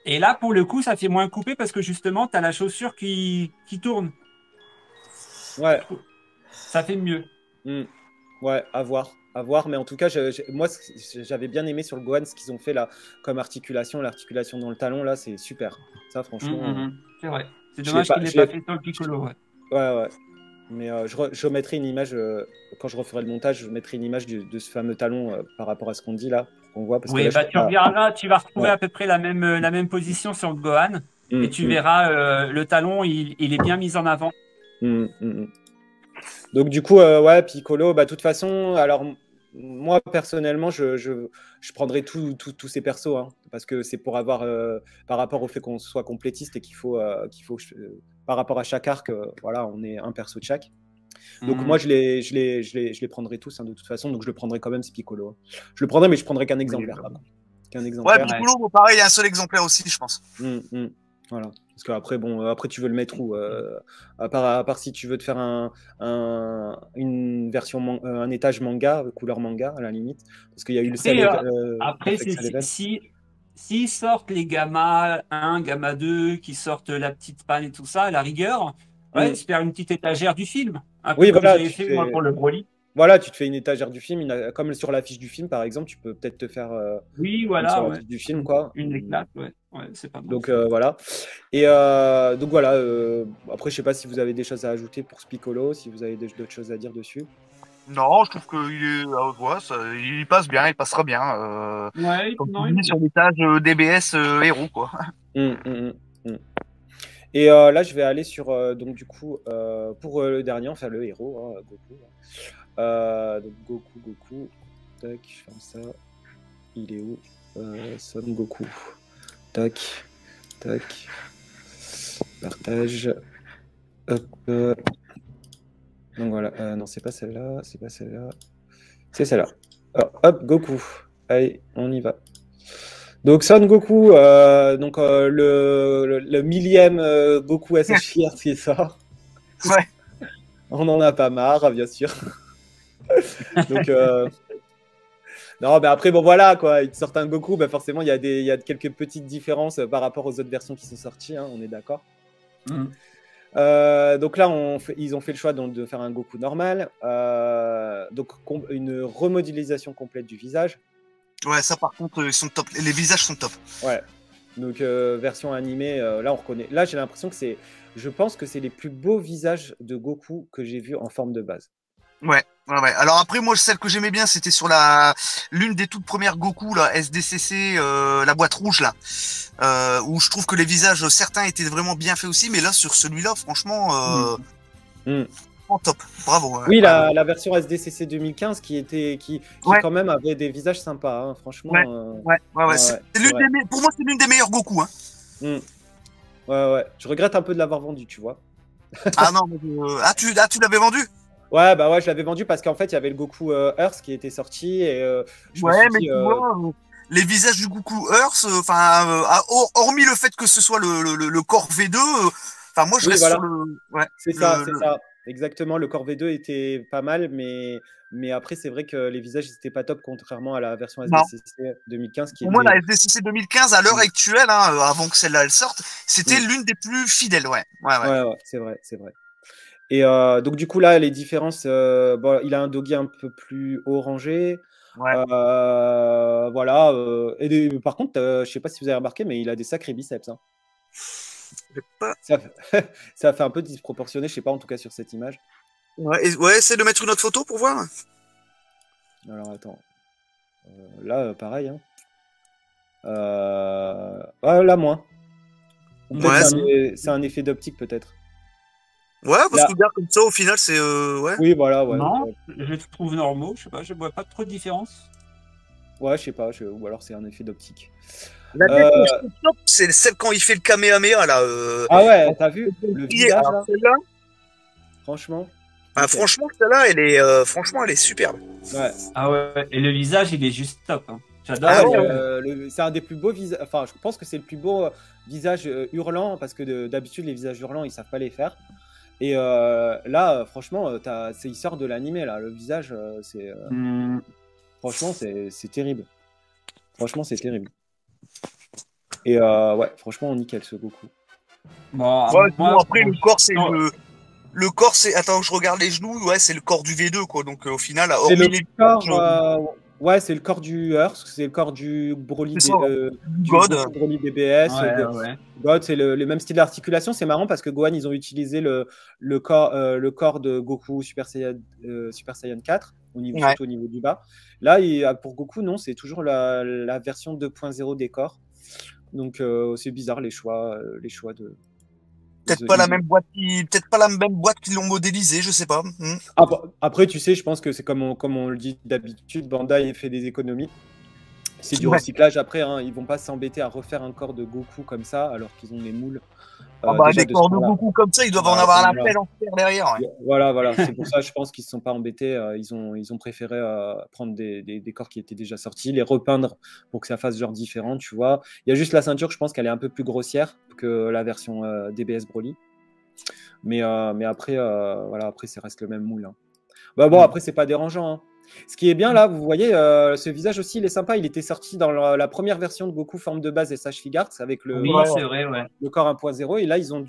Et là, pour le coup, ça fait moins couper parce que justement, tu as la chaussure qui tourne. Ouais. Ça fait mieux. Ouais, à voir. Mais en tout cas, moi, j'avais bien aimé sur le Gohan ce qu'ils ont fait là, comme l'articulation dans le talon, là, c'est super. Ça, franchement. C'est vrai. C'est dommage qu'il n'ait pas fait sur le Piccolo. Ouais. Mais je mettrai une image, quand je referai le montage, je mettrai une image de ce fameux talon par rapport à ce qu'on dit là, pour qu'on voit. Parce oui, que là, tu regarderas, tu vas retrouver à peu près la même position sur le Gohan. Et tu verras, le talon, il est bien mis en avant. Donc du coup, ouais, Piccolo, de toute façon, alors moi personnellement, je prendrai tous ces persos, hein, parce que c'est pour avoir, par rapport au fait qu'on soit complétiste et qu'il faut par rapport à chaque arc, voilà, on est un perso de chaque. Donc moi, je les prendrai tous, hein, de toute façon, donc je le prendrai quand même, ce Piccolo. Hein. Je le prendrai, mais je prendrai qu'un exemplaire. Ouais, Piccolo, pareil, il y a un seul exemplaire aussi, je pense. Voilà. Parce qu'après, après, tu veux le mettre où à part si tu veux te faire une version, un étage manga, couleur manga, à la limite. Parce qu'il y a eu le après, s'ils sortent les Gamma 1, Gamma 2, qui sortent la petite panne et tout ça, à la rigueur, se faire une petite étagère du film. Un peu comme j'avais fait moi pour le Broly. Voilà, tu te fais une étagère du film, comme sur l'affiche du film, par exemple, tu peux peut-être te faire sur l'affiche du film, quoi. Une éclate, c'est pas mal. Donc voilà. Et donc voilà. Après, je sais pas si vous avez des choses à ajouter pour ce Piccolo, si vous avez d'autres choses à dire dessus. Non, je trouve qu'il il passe bien, il passera bien. Comme sur l'étage DBS héros, quoi. Et là, je vais aller sur donc du coup pour le dernier, enfin le héros, hein, Goku. Donc Goku. Tac, je ferme ça. Il est où Son Goku. Tac. Partage. Donc voilà, non, c'est pas celle-là, c'est pas celle-là. C'est celle-là. Hop, Goku. Allez, on y va. Donc Son Goku, le millième Goku SHFightz qui sort. Ouais. On en a pas marre, bien sûr. Donc non, mais après bon voilà quoi, ils sortent un Goku, bah forcément il y a quelques petites différences par rapport aux autres versions qui sont sorties, hein, on est d'accord. Donc là ils ont fait le choix donc, de faire un Goku normal, donc une remodélisation complète du visage. Ouais, ça par contre, ils sont top. Les visages sont top. Ouais. Donc version animée, là on reconnaît. Là j'ai l'impression que je pense que c'est les plus beaux visages de Goku que j'ai vus en forme de base. Ouais. Alors après, moi, celle que j'aimais bien, c'était sur l'une des toutes premières Goku, là, SDCC, la boîte rouge, là, où je trouve que les visages, certains étaient vraiment bien faits aussi, mais là, sur celui-là, franchement, top. Bravo. Oui, la version SDCC 2015 qui quand même avait des visages sympas, hein, franchement. Ouais. Pour moi, c'est l'une des meilleures Goku. Hein. Ouais. Je regrette un peu de l'avoir vendu, tu vois. Ah non, tu l'avais vendu? Ouais, bah ouais, je l'avais vendu parce qu'en fait, il y avait le Goku Earth qui était sorti et tu vois, les visages du Goku Earth, hormis le fait que ce soit le corps V2, moi je reste sur le. Ouais, c'est ça. Exactement, le corps V2 était pas mal, mais après, c'est vrai que les visages n'étaient pas top, contrairement à la version SDCC 2015. Pour moi, la SDCC 2015, à l'heure actuelle, avant que celle-là elle sorte, c'était l'une des plus fidèles. Ouais, c'est vrai. Et donc, du coup, là, les différences, il a un doggy un peu plus orangé. Ouais. Voilà. Par contre, je sais pas si vous avez remarqué, mais il a des sacrés biceps. Hein. Ça fait un peu disproportionné, je sais pas, en tout cas sur cette image. Ouais, essaie de mettre une autre photo pour voir. Alors attends. Là, pareil. Hein. Là, moins. C'est un effet d'optique, peut-être. Ouais, parce que bien comme ça, au final, c'est. Ouais. Oui, voilà. Ouais, non, je les trouve normaux, je sais pas, je vois pas trop de différence. Ouais, je sais pas, ou alors c'est un effet d'optique. La top, c'est celle quand il fait le Kamehameha là. Ah ouais, t'as vu le visage là franchement. Franchement, celle-là, elle est superbe. Ouais. Ah ouais, et le visage, il est juste top. Hein. J'adore. C'est un des plus beaux visages. Enfin, je pense que c'est le plus beau visage hurlant parce que d'habitude les visages hurlants ils savent pas les faire. Et là, franchement, il sort de l'animé là. Le visage, c'est franchement, c'est terrible. Franchement, c'est terrible. Et ouais, franchement, nickel ce Goku. Bon, après, le corps, c'est le corps, c'est. Attends, je regarde les genoux. Ouais, c'est le corps du V2, quoi. Donc, au final, c'est le corps. Ouais, c'est le corps du Earth, c'est le corps du Broly, Broly DBS. God, c'est le même style d'articulation. C'est marrant parce que Gohan, ils ont utilisé le corps de Goku Super Saiyan 4, surtout au niveau du bas. Là, pour Goku, non, c'est toujours la version 2.0 des corps. Donc, c'est bizarre les choix de. Peut-être pas la même boîte qui l'ont modélisé, je sais pas. Après, tu sais, je pense que c'est comme on le dit d'habitude, Bandai fait des économies. C'est du recyclage après, hein, ils vont pas s'embêter à refaire un corps de Goku comme ça alors qu'ils ont les moules. Des corps de Goku comme ça, ils doivent en avoir la pelle entière derrière. Ouais. Voilà. C'est pour ça, je pense qu'ils ne se sont pas embêtés. Ils ont préféré prendre des corps qui étaient déjà sortis, les repeindre pour que ça fasse genre différent, tu vois. Il y a juste la ceinture, je pense qu'elle est un peu plus grossière que la version DBS Broly. Mais après, après, ça reste le même moule. Hein. Après, c'est pas dérangeant. Hein. Ce qui est bien là, vous voyez, ce visage aussi, il est sympa. Il était sorti dans la première version de Goku forme de base SHFightz avec le corps 1.0. Et là, ils ont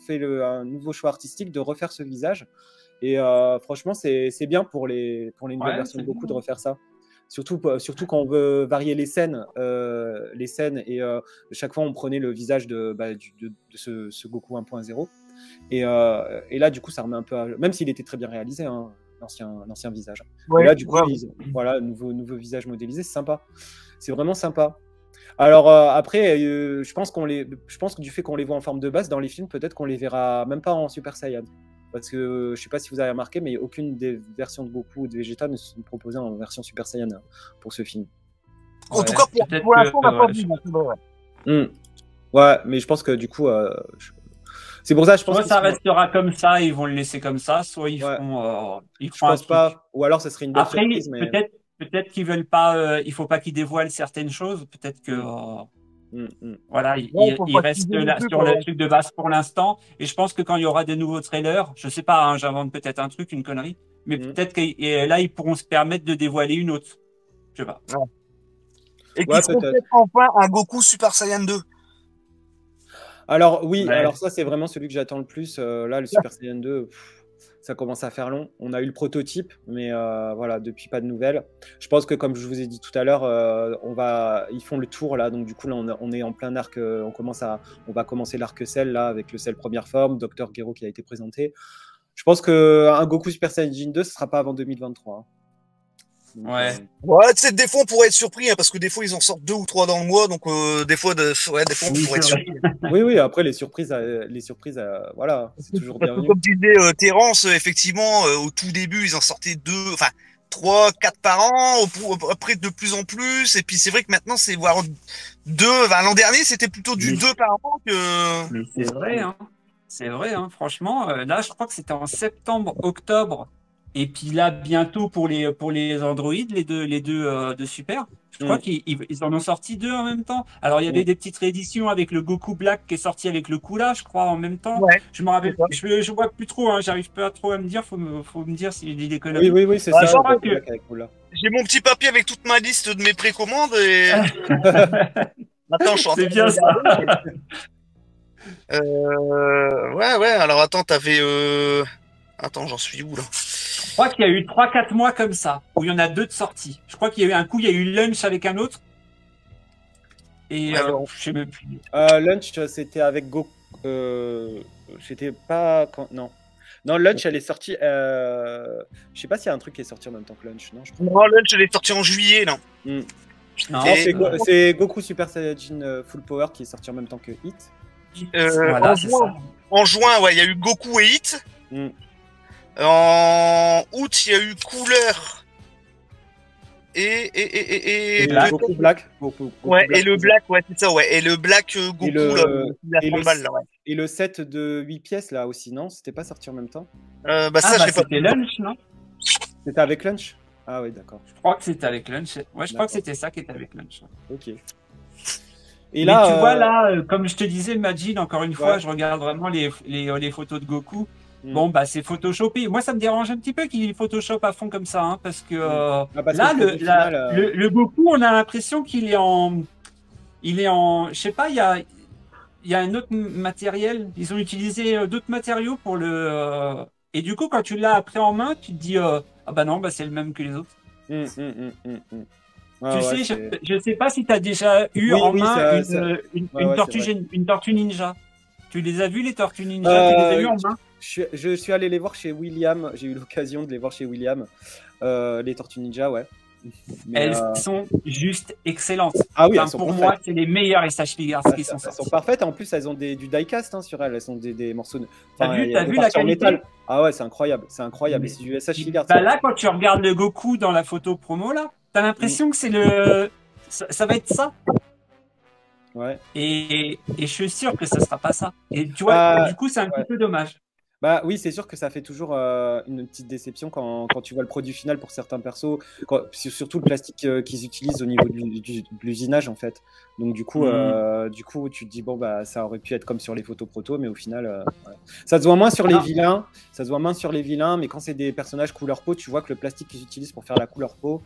fait un nouveau choix artistique de refaire ce visage. Et franchement, c'est bien pour les nouvelles versions de Goku de refaire ça. Surtout quand on veut varier les scènes et chaque fois on prenait le visage de ce Goku 1.0. Et là, du coup, ça remet un peu même s'il était très bien réalisé, hein, l'ancien visage. Et là, du coup, nouveau visage modélisé, c'est sympa. C'est vraiment sympa. Alors après, je pense que du fait qu'on les voit en forme de base dans les films, peut-être qu'on les verra même pas en Super Saiyan. Parce que je sais pas si vous avez remarqué, mais aucune des versions de Goku ou de Vegeta ne sont proposées en version Super Saiyan pour ce film. En tout cas, pour l'instant, on n'a pas vu. Ouais, mais je pense que du coup, C'est pour ça, je pense soit ça restera comme ça, ils vont le laisser comme ça, soit ils feront. Je pense pas. Ou alors, ça serait une belle surprise. Mais... peut-être qu'ils veulent pas. Il faut pas qu'ils dévoilent certaines choses. Peut-être que. Voilà, il reste là sur le truc de base pour l'instant. Et je pense que quand il y aura des nouveaux trailers, je sais pas, hein, j'invente peut-être un truc, une connerie, mais peut-être que là, ils pourront se permettre de dévoiler une autre. Je sais pas. Ouais. Et qu'ils feront peut-être enfin un Goku Super Saiyan 2. Alors oui, alors ça c'est vraiment celui que j'attends le plus. Là, le Super Saiyan 2, ça commence à faire long. On a eu le prototype, mais voilà, depuis pas de nouvelles. Je pense que comme je vous ai dit tout à l'heure, ils font le tour là, donc du coup là on est en plein arc. On va commencer l'arc Cell là avec le Cell première forme, Dr Gero qui a été présenté. Je pense que un Goku Super Saiyan 2, ce sera pas avant 2023. Hein. Donc, ouais, tu sais, des fois on pourrait être surpris hein, parce que des fois ils en sortent 2 ou 3 dans le mois, donc des fois on pourrait être surpris. Oui, après les surprises, voilà, c'est toujours bienvenu. Comme disait Terence, effectivement, au tout début ils en sortaient 3, 4 par an, après de plus en plus, et puis c'est vrai que maintenant c'est voire 2. L'an dernier c'était plutôt du 2 par an que. Mais c'est vrai, hein. C'est vrai, hein. Franchement, là je crois que c'était en septembre, octobre. Et puis là, bientôt pour les Android, les deux de Super, je crois qu'ils en ont sorti 2 en même temps. Alors il y avait des petites rééditions avec le Goku Black qui est sorti avec le Kula, je crois, en même temps. Ouais. Je me rappelle, je vois plus trop, hein, j'arrive pas trop à me dire. Faut me dire s'il dit des conneries. Oui, c'est ça. J'ai mon petit papier avec toute ma liste de mes précommandes et. Attends, je suis en train C'est bien ça. Ouais. Alors attends, t'avais. Attends, j'en suis où là? Je crois qu'il y a eu 3-4 mois comme ça, où il y en a 2 de sortie. Je crois qu'il y a eu un coup, il y a eu Lunch avec un autre. Et je sais même plus. Lunch, c'était avec Goku. C'était pas. Non, Lunch, elle est sortie. Je sais pas s'il y a un truc qui est sorti en même temps que Lunch. Non, Lunch, elle est sortie en juillet, là. Non, c'est Goku Super Saiyajin Full Power qui est sorti en même temps que Hit. Voilà, en juin, ouais, il y a eu Goku et Hit. En août, il y a eu Couleur et Goku Black. Ouais, et le Black, ouais, c'est ça, ouais. Et le Black Goku, et le set de 8 pièces, là aussi, non? C'était pas sorti en même temps? Ça, je sais pas. C'était Lunch, non? C'était avec Lunch? Ah oui, d'accord. Je crois que c'était avec Lunch. Ouais, je crois que c'était ça qui était avec Lunch. Ok. Et là, tu vois, là, comme je te disais, Majid, encore une fois, je regarde vraiment les photos de Goku. Bon, bah, c'est photoshopé. Moi, ça me dérange un petit peu qu'il Photoshop à fond comme ça, hein, parce que là, le Goku, on a l'impression qu'il est en. Je sais pas, il y a un autre matériel. Ils ont utilisé d'autres matériaux pour le. Et du coup, quand tu l'as après en main, tu te dis, ah bah non, bah, c'est le même que les autres. Tu sais, je sais pas si tu as déjà eu en main une tortue ninja. Tu les as vus, les tortues ninja? Tu les as eu en main? Je suis allé les voir chez William. J'ai eu l'occasion de les voir chez William. Les tortues ninja, ouais. Mais elles sont juste excellentes. Ah oui, pour moi, c'est les meilleures SH Figures qui sont sorties. Elles sont parfaites. En plus, elles ont du die-cast sur elles. Elles sont des morceaux de. T'as vu la qualité? Métal. Ah ouais, c'est incroyable. C'est incroyable. C'est du SH Figures. Bah là, quand tu regardes le Goku dans la photo promo, là, t'as l'impression que c'est ça va être ça. Ouais. Et je suis sûr que ça sera pas ça. Et tu vois, du coup, c'est un petit peu dommage. Bah oui, c'est sûr que ça fait toujours une petite déception quand tu vois le produit final pour certains persos, surtout le plastique qu'ils utilisent au niveau de l'usinage en fait. Donc du coup, tu te dis bon bah ça aurait pu être comme sur les photos proto, mais au final, ça se voit moins sur les vilains. Ça se voit moins sur les vilains, mais quand c'est des personnages couleur peau, tu vois que le plastique qu'ils utilisent pour faire la couleur peau,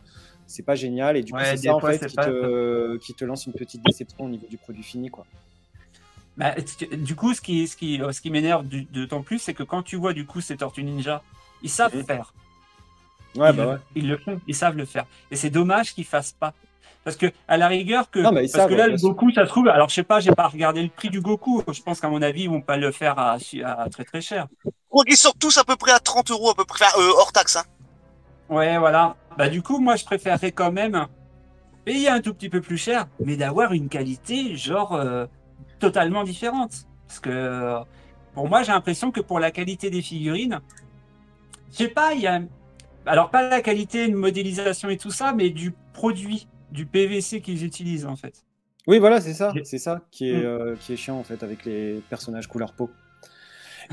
c'est pas génial et du coup c'est ça en fait qui te lance une petite déception au niveau du produit fini quoi. Bah, du coup, ce qui m'énerve d'autant plus, c'est que quand tu vois du coup ces Tortues Ninja, ils savent faire. Ils le font, ils savent le faire. Et c'est dommage qu'ils fassent pas. Parce que à la rigueur parce que là le Goku, ça se trouve. Alors je sais pas, j'ai pas regardé le prix du Goku. Je pense qu'à mon avis, ils vont pas le faire à très très cher. Ils sortent tous à peu près à 30 € à peu près, hors taxe. Hein. Ouais, voilà. Bah du coup, moi, je préférerais quand même payer un tout petit peu plus cher, mais d'avoir une qualité genre totalement différente. Parce que pour moi, j'ai l'impression que pour la qualité des figurines, je sais pas, il y a alors pas la qualité de modélisation et tout ça, mais du produit, du PVC qu'ils utilisent en fait. Oui, voilà, c'est ça qui est chiant en fait avec les personnages couleur peau.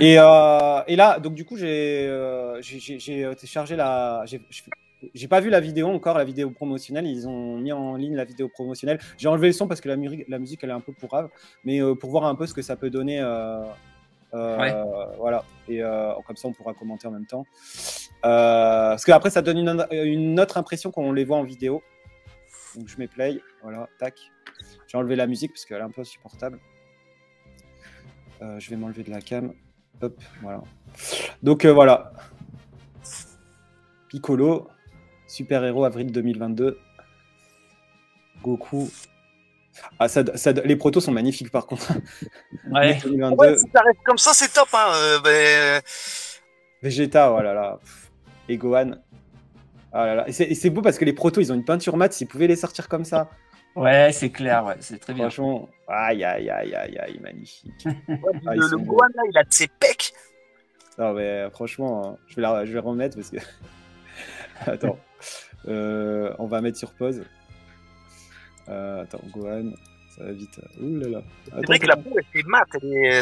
Et là, donc du coup, j'ai téléchargé j'ai pas vu la vidéo encore, la vidéo promotionnelle. Ils ont mis en ligne la vidéo promotionnelle. J'ai enlevé le son parce que la musique, elle est un peu pourrave. Mais pour voir un peu ce que ça peut donner. Voilà. Et comme ça, on pourra commenter en même temps. Parce qu'après, ça donne une autre impression quand on les voit en vidéo. Donc, je mets play. Voilà, tac. J'ai enlevé la musique parce qu'elle est un peu insupportable. Je vais m'enlever de la cam. Hop, voilà. Donc, voilà. Piccolo. Super-héros, avril 2022. Goku. Ah, les protos sont magnifiques par contre. Ouais. 2022. Ouais, si ça reste comme ça, c'est top. Hein. Vegeta, oh là là. Et Gohan. Ah là là. Et c'est beau parce que les protos, ils ont une peinture mat. S'ils pouvaient les sortir comme ça. Ouais, c'est clair, ouais, c'est très bien. Franchement, aïe, magnifique. Ouais, le Gohan, là, il a de ses pecs. Non, mais franchement, je vais remettre parce que. Attends. On va mettre sur pause. Attends, Gohan, ça va vite. Ouh là là. C'est vrai que la peau, elle fait mat,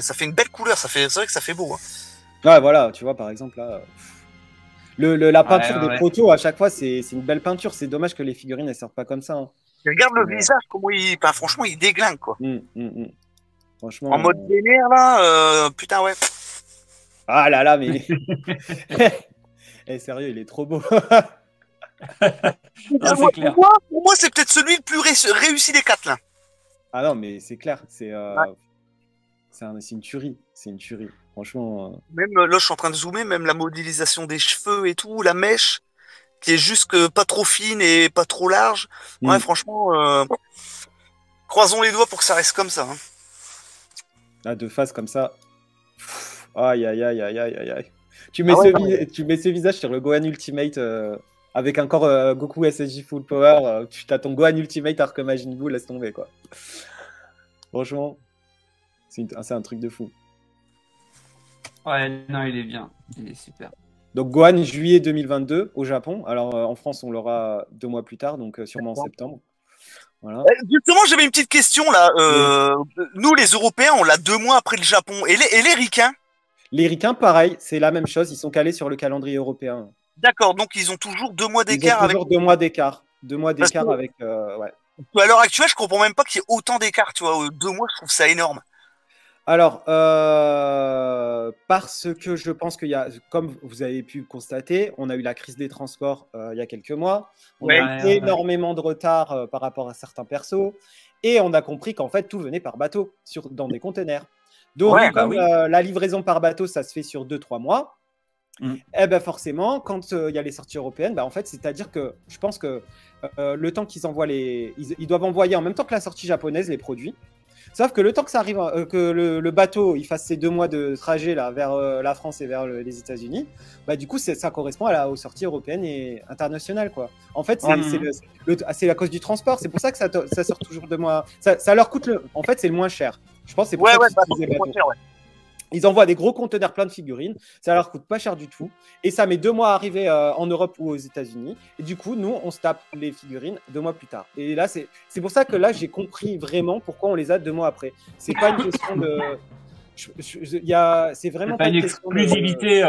ça fait une belle couleur, c'est vrai que ça fait beau. Hein. Ouais, voilà, tu vois, par exemple, là. La peinture des protos, à chaque fois, c'est une belle peinture. C'est dommage que les figurines, elles sortent pas comme ça. Hein. Regarde le visage, comment franchement, il déglingue, quoi. Franchement. En mode vénère, là, putain, ouais. Ah là là, mais. Sérieux, il est trop beau. Non, pour moi, c'est peut-être celui le plus réussi des quatre, là. Ah non, mais c'est clair, c'est une tuerie. C'est une tuerie. Franchement. Même là, je suis en train de zoomer, même la modélisation des cheveux et tout, la mèche, qui est juste pas trop fine et pas trop large. Ouais, franchement, croisons les doigts pour que ça reste comme ça. Hein. Là, de face comme ça. Aïe. Tu mets ce visage sur le Gohan Ultimate avec encore Goku SSJ Full Power. Tu as ton Gohan Ultimate alors que Majin Buu, laisse tomber, quoi. Franchement, c'est un truc de fou. Ouais, non, il est bien. Il est super. Donc, Gohan, juillet 2022 au Japon. Alors, en France, on l'aura 2 mois plus tard, donc sûrement en septembre. Voilà. Justement, j'avais une petite question, là. Nous, les Européens, on l'a 2 mois après le Japon. Et les Ricains? Les Ricains, pareil, c'est la même chose. Ils sont calés sur le calendrier européen. D'accord, donc ils ont toujours 2 mois d'écart avec. Toujours 2 mois d'écart. 2 mois d'écart avec. Ouais. À l'heure actuelle, je comprends même pas qu'il y ait autant d'écart. Tu vois, 2 mois, je trouve ça énorme. Alors, parce que je pense qu'il y a, comme vous avez pu le constater, on a eu la crise des transports il y a quelques mois. On a eu énormément de retard par rapport à certains persos. Et on a compris qu'en fait, tout venait par bateau, dans des containers. Donc, comme la livraison par bateau, ça se fait sur 2-3 mois, et ben forcément, quand il y a les sorties européennes, en fait, c'est-à-dire que je pense que le temps qu'ils envoient ils doivent envoyer en même temps que la sortie japonaise les produits. Sauf que le temps que ça arrive, que le bateau il fasse ses 2 mois de trajet là, vers la France et vers les États-Unis, du coup, ça correspond aux sorties européennes et internationales, quoi. En fait, c'est à cause du transport. C'est pour ça que ça sort toujours 2 mois. Ça leur coûte en fait, c'est le moins cher. Je pense que c'est pour ça qu'ils le moins cher, Ils envoient des gros conteneurs pleins de figurines, ça leur coûte pas cher du tout, et ça met 2 mois à arriver en Europe ou aux États-Unis. Et du coup, nous, on se tape les figurines 2 mois plus tard. Et là, c'est pour ça que là, j'ai compris vraiment pourquoi on les a 2 mois après. C'est pas une question de. C'est vraiment pas une exclusivité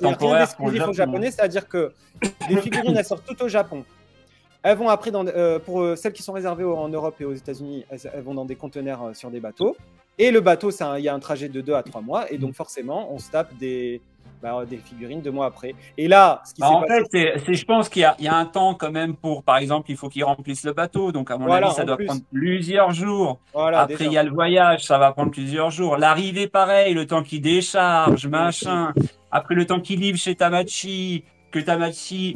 temporaire pour le Japon. Japonais, c'est-à-dire que les figurines, elles sortent toutes au Japon. Elles vont après, pour celles qui sont réservées en Europe et aux États-Unis, elles vont dans des conteneurs sur des bateaux. Et le bateau, il y a un trajet de 2 à 3 mois. Et donc, forcément, on se tape des figurines 2 mois après. Et là, ce qui s'est passé... je pense qu'il y a un temps quand même pour, par exemple, il faut qu'ils remplissent le bateau. Donc, à mon avis, ça doit prendre plusieurs jours. Après, il y a le voyage, ça va prendre plusieurs jours. L'arrivée, pareil, le temps qu'il décharge, machin. Après, le temps qu'il livre chez Tamachi, que Tamachi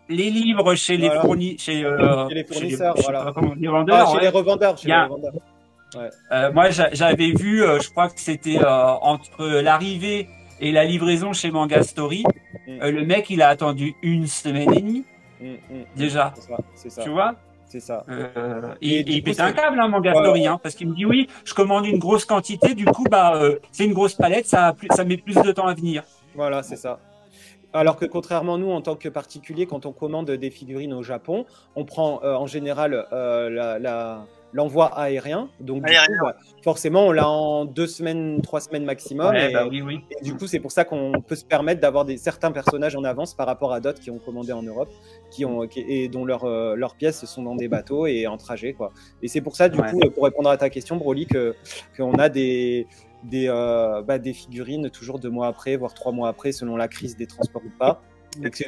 les livre chez les fournisseurs, les vendeurs. Chez les revendeurs. Ouais. Moi, j'avais vu, je crois que c'était entre l'arrivée et la livraison chez Manga Story, le mec, il a attendu 1 semaine et demie, déjà. C'est ça. Tu vois? C'est ça. Il pète un câble, Manga Story, parce qu'il me dit oui, je commande une grosse quantité, du coup, c'est une grosse palette, ça met plus de temps à venir. Voilà, c'est ça. Alors que contrairement à nous, en tant que particulier, quand on commande des figurines au Japon, on prend en général l'envoi aérien. Donc, du coup, forcément, on l'a en 2 semaines, 3 semaines maximum. Ouais, et du coup, c'est pour ça qu'on peut se permettre d'avoir certains personnages en avance par rapport à d'autres qui ont commandé en Europe et dont leurs pièces sont dans des bateaux et en trajet, quoi. Et c'est pour ça, du coup, pour répondre à ta question, Broly, qu'on a des figurines toujours 2 mois après, voire 3 mois après, selon la crise des transports ou pas.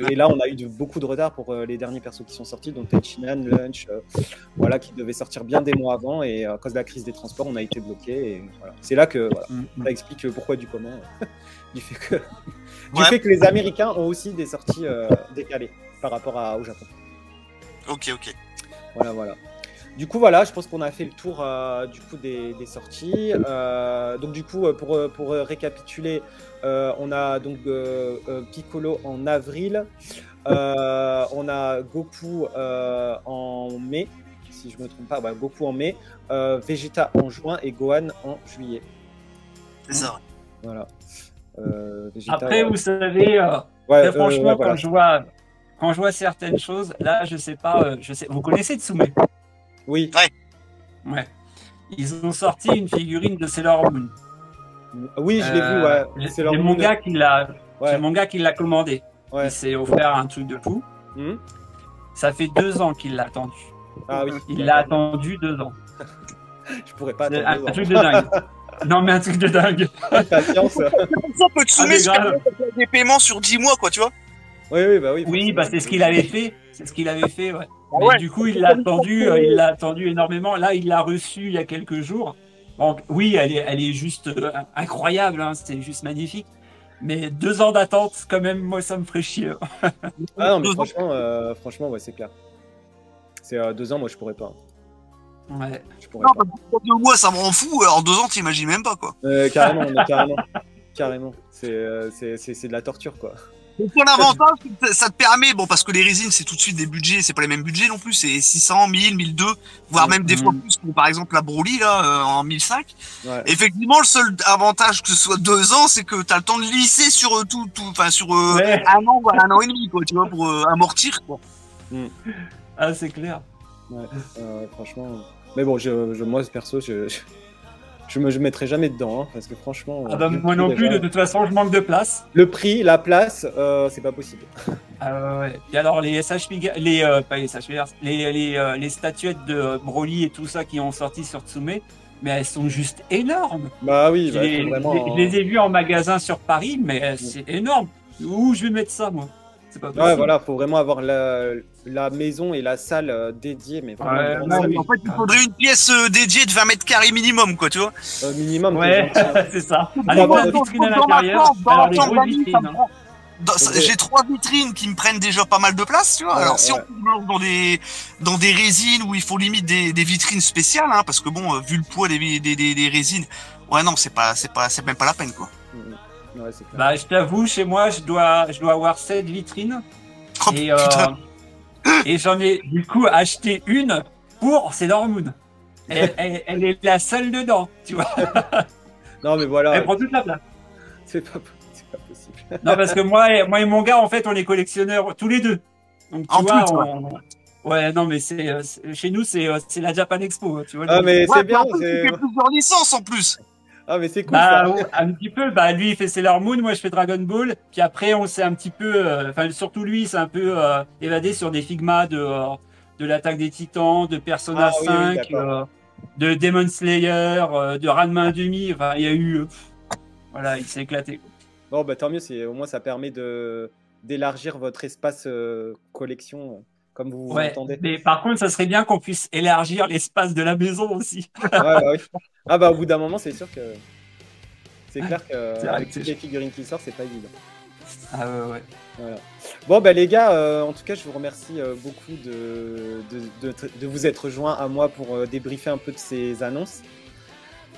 Et là, on a eu beaucoup de retard pour les derniers persos qui sont sortis, donc Tenshinhan, Lunch, qui devaient sortir bien des mois avant, et à cause de la crise des transports, on a été bloqué. Et voilà. C'est là que ça explique pourquoi du comment, du fait que les Américains ont aussi des sorties décalées par rapport au Japon. Ok. Voilà. Du coup, voilà, je pense qu'on a fait le tour des sorties. Donc, du coup, pour récapituler, on a donc Piccolo en avril. On a Goku en mai, si je ne me trompe pas. Goku en mai. Vegeta en juin et Gohan en juillet. C'est ça. Voilà. Vegeta, après, vous savez, franchement, quand je vois certaines choses, là, je sais pas. Vous connaissez Tsume? Oui. Ouais. Ils ont sorti une figurine de Sailor Moon. Oui, je l'ai vu, ouais. C'est mon gars qui l'a commandé. Ouais. Il s'est offert un truc de fou. Ça fait 2 ans qu'il l'a attendu. Ah oui. Il l'a attendu 2 ans. Je pourrais pas attendre 2 ans. Un truc de dingue. Non, mais un truc de dingue. Patience. Ça peut te soumettre des paiements sur 10 mois, quoi, tu vois. Oui. Oui, c'est ce qu'il avait fait. Ouais. Mais du coup, il l'a attendu énormément. Là, il l'a reçu il y a quelques jours. Donc, oui, elle est juste incroyable. Hein, c'est juste magnifique. Mais 2 ans d'attente, quand même, moi, ça me ferait chier. Ah non, mais franchement, ouais, c'est clair. C'est 2 ans, moi, je pourrais pas. Ouais. Je pourrais pas. 2 mois, ça m'en fout. Alors 2 ans, t'imagines même pas, quoi. Carrément. C'est de la torture, quoi. Ton avantage, ça te permet, parce que les résines, c'est tout de suite des budgets, c'est pas les mêmes budgets non plus, c'est 600, 1000, 1002, voire même des fois plus, comme par exemple la Broly, là, en 1005. Ouais. Effectivement, le seul avantage que ce soit 2 ans, c'est que t'as le temps de lisser sur un an, voire 1 an et demi, quoi, tu vois, pour amortir, quoi. Ah, c'est clair. Ouais, franchement. Mais bon, moi, perso, je me mettrai jamais dedans, hein, parce que franchement. Moi non plus, de toute façon, je manque de place. Le prix, la place, c'est pas possible. Ouais. Et alors, les les statuettes de Broly et tout ça qui ont sorti sur Tsume, mais elles sont juste énormes. Bah oui, je les ai vues en magasin sur Paris, mais c'est énorme. Où je vais mettre ça, moi? C'est pas possible. Ouais, voilà, faut vraiment avoir la maison et la salle dédiée, mais vraiment. En fait, il faudrait une pièce dédiée de 20 mètres carrés minimum, quoi, tu vois. Minimum. Ouais, c'est ça. Avec une vitrine à l'intérieur. Alors, les grosses vitrines. J'ai 3 vitrines qui me prennent déjà pas mal de place, tu vois. Alors, si on plonge dans des résines où il faut limite des vitrines spéciales, hein, parce que vu le poids des résines, non, c'est même pas la peine, quoi. Ouais, c'est clair. Je t'avoue, chez moi, je dois avoir 7 vitrines. Et j'en ai du coup acheté une pour Sailor Moon. Elle est la seule dedans, tu vois. Non, mais voilà. Elle prend toute la place. C'est pas possible. Non, parce que moi et mon gars, en fait, on est collectionneurs tous les deux. Donc, tu vois, ouais, non, mais chez nous, c'est la Japan Expo, tu vois. Ah, mais c'est bien. C'est plusieurs licences en plus. Ah, mais c'est cool. Ça. Un petit peu, lui il fait Sailor Moon, moi je fais Dragon Ball, puis après on s'est un petit peu, surtout lui, c'est un peu évadé sur des Figma de l'Attaque des Titans, de Persona 5, de Demon Slayer, de Ranma 1/2, enfin il y a eu, voilà, il s'est éclaté. Bon, tant mieux, au moins ça permet d'élargir votre espace collection. Comme vous entendez. Mais par contre, ça serait bien qu'on puisse élargir l'espace de la maison aussi. Oui. Au bout d'un moment, c'est sûr que. C'est clair qu'avec toutes les figurines qui sortent, c'est pas évident. Ah ouais. Voilà. Bon, les gars, en tout cas, je vous remercie beaucoup de vous être joints à moi pour débriefer un peu de ces annonces.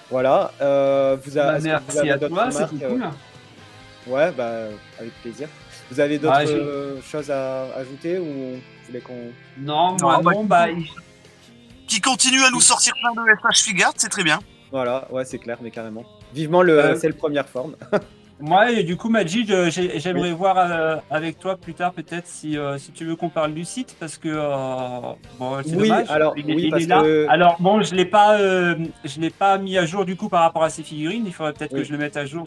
Voilà. Merci à toi, c'était cool. Ouais, avec plaisir. Vous avez d'autres choses à ajouter ou vous voulez qu'on... Non, qui continue à nous sortir plein de SH Figart, c'est très bien. Voilà, ouais, c'est clair, mais carrément. Vivement c'est le première forme. Moi, et du coup, Majid, j'aimerais voir avec toi plus tard, peut-être, si tu veux qu'on parle du site, parce que bon, c'est dommage. Alors, il est là. Alors, bon, je l'ai pas mis à jour du coup par rapport à ces figurines. Il faudrait peut-être que je le mette à jour.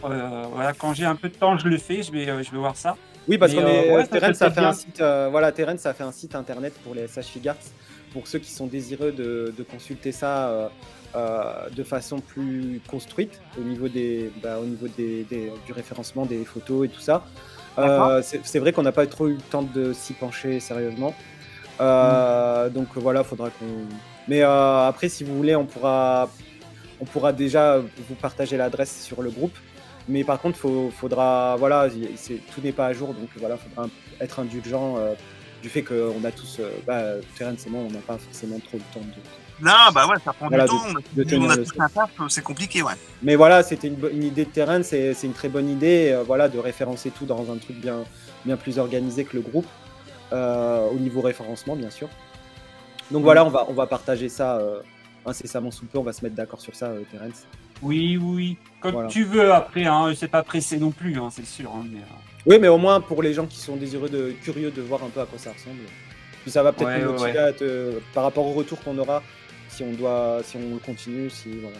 Voilà, quand j'ai un peu de temps, je le fais. Je vais voir ça. Oui, parce que Terence a fait un site. Voilà, Terence a fait un site internet pour les SH Figuarts, pour ceux qui sont désireux de consulter ça. De façon plus construite au niveau du référencement des photos et tout ça. C'est vrai qu'on n'a pas trop eu le temps de s'y pencher sérieusement. Donc voilà, faudra qu'on... Mais après, si vous voulez, on pourra déjà vous partager l'adresse sur le groupe. Mais par contre, faudra... Voilà, tout n'est pas à jour, donc voilà, faudra être indulgent du fait qu'on a tous... Terence et moi, on n'a pas forcément trop le temps de... Non, bah ouais, ça prend du temps. On a tout un taf, c'est compliqué, ouais. Mais voilà, c'était une idée de terrain, c'est une très bonne idée, voilà, de référencer tout dans un truc bien plus organisé que le groupe, au niveau référencement, bien sûr. Donc voilà, on va partager ça incessamment sous peu, on va se mettre d'accord sur ça, Terence. Oui, comme tu veux après, hein, c'est pas pressé non plus, hein, c'est sûr. Hein, mais, Oui, mais au moins pour les gens qui sont curieux de voir un peu à quoi ça ressemble. Puis ça va peut-être nous motiver par rapport au retour qu'on aura. Si on continue, voilà.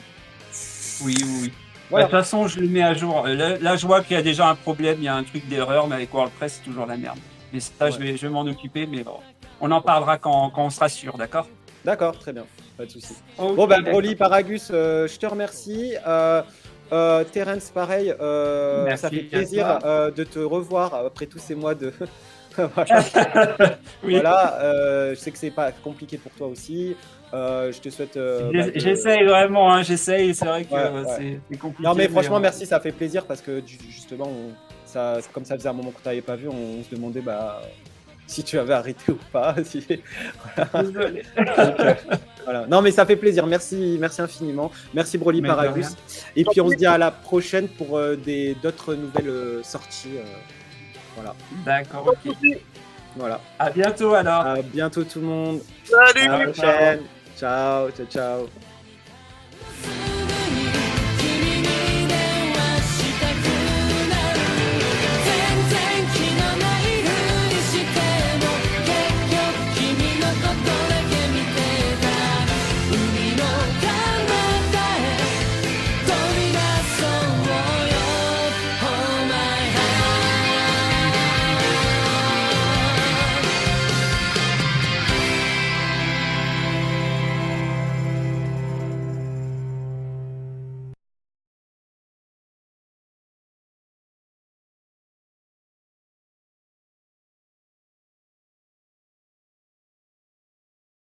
Oui. Voilà. De toute façon, je le mets à jour. Là, je vois qu'il y a déjà un problème, il y a un truc d'erreur, mais avec WordPress, c'est toujours la merde. Et ça, je vais m'en occuper, mais bon, on en parlera quand on sera sûr, d'accord? D'accord, très bien, pas de souci. Okay, bon, Broly, Paragus, je te remercie. Terence, pareil, ça fait plaisir de te revoir après tous ces mois de... Voilà, je sais que c'est pas compliqué pour toi aussi. Je te souhaite. J'essaye vraiment, hein, j'essaye. C'est vrai que c'est compliqué. Non, mais franchement, merci, ça fait plaisir parce que justement, comme ça faisait un moment qu'on t'avait pas vu, on se demandait si tu avais arrêté ou pas. Voilà. Désolé. Donc, voilà. Non, mais ça fait plaisir. Merci infiniment. Merci Broly, Paragus. Et puis on se dit à la prochaine pour d'autres nouvelles sorties. Voilà. D'accord, ok. Voilà. À bientôt alors. À bientôt tout le monde. Salut. À la prochaine. Ciao.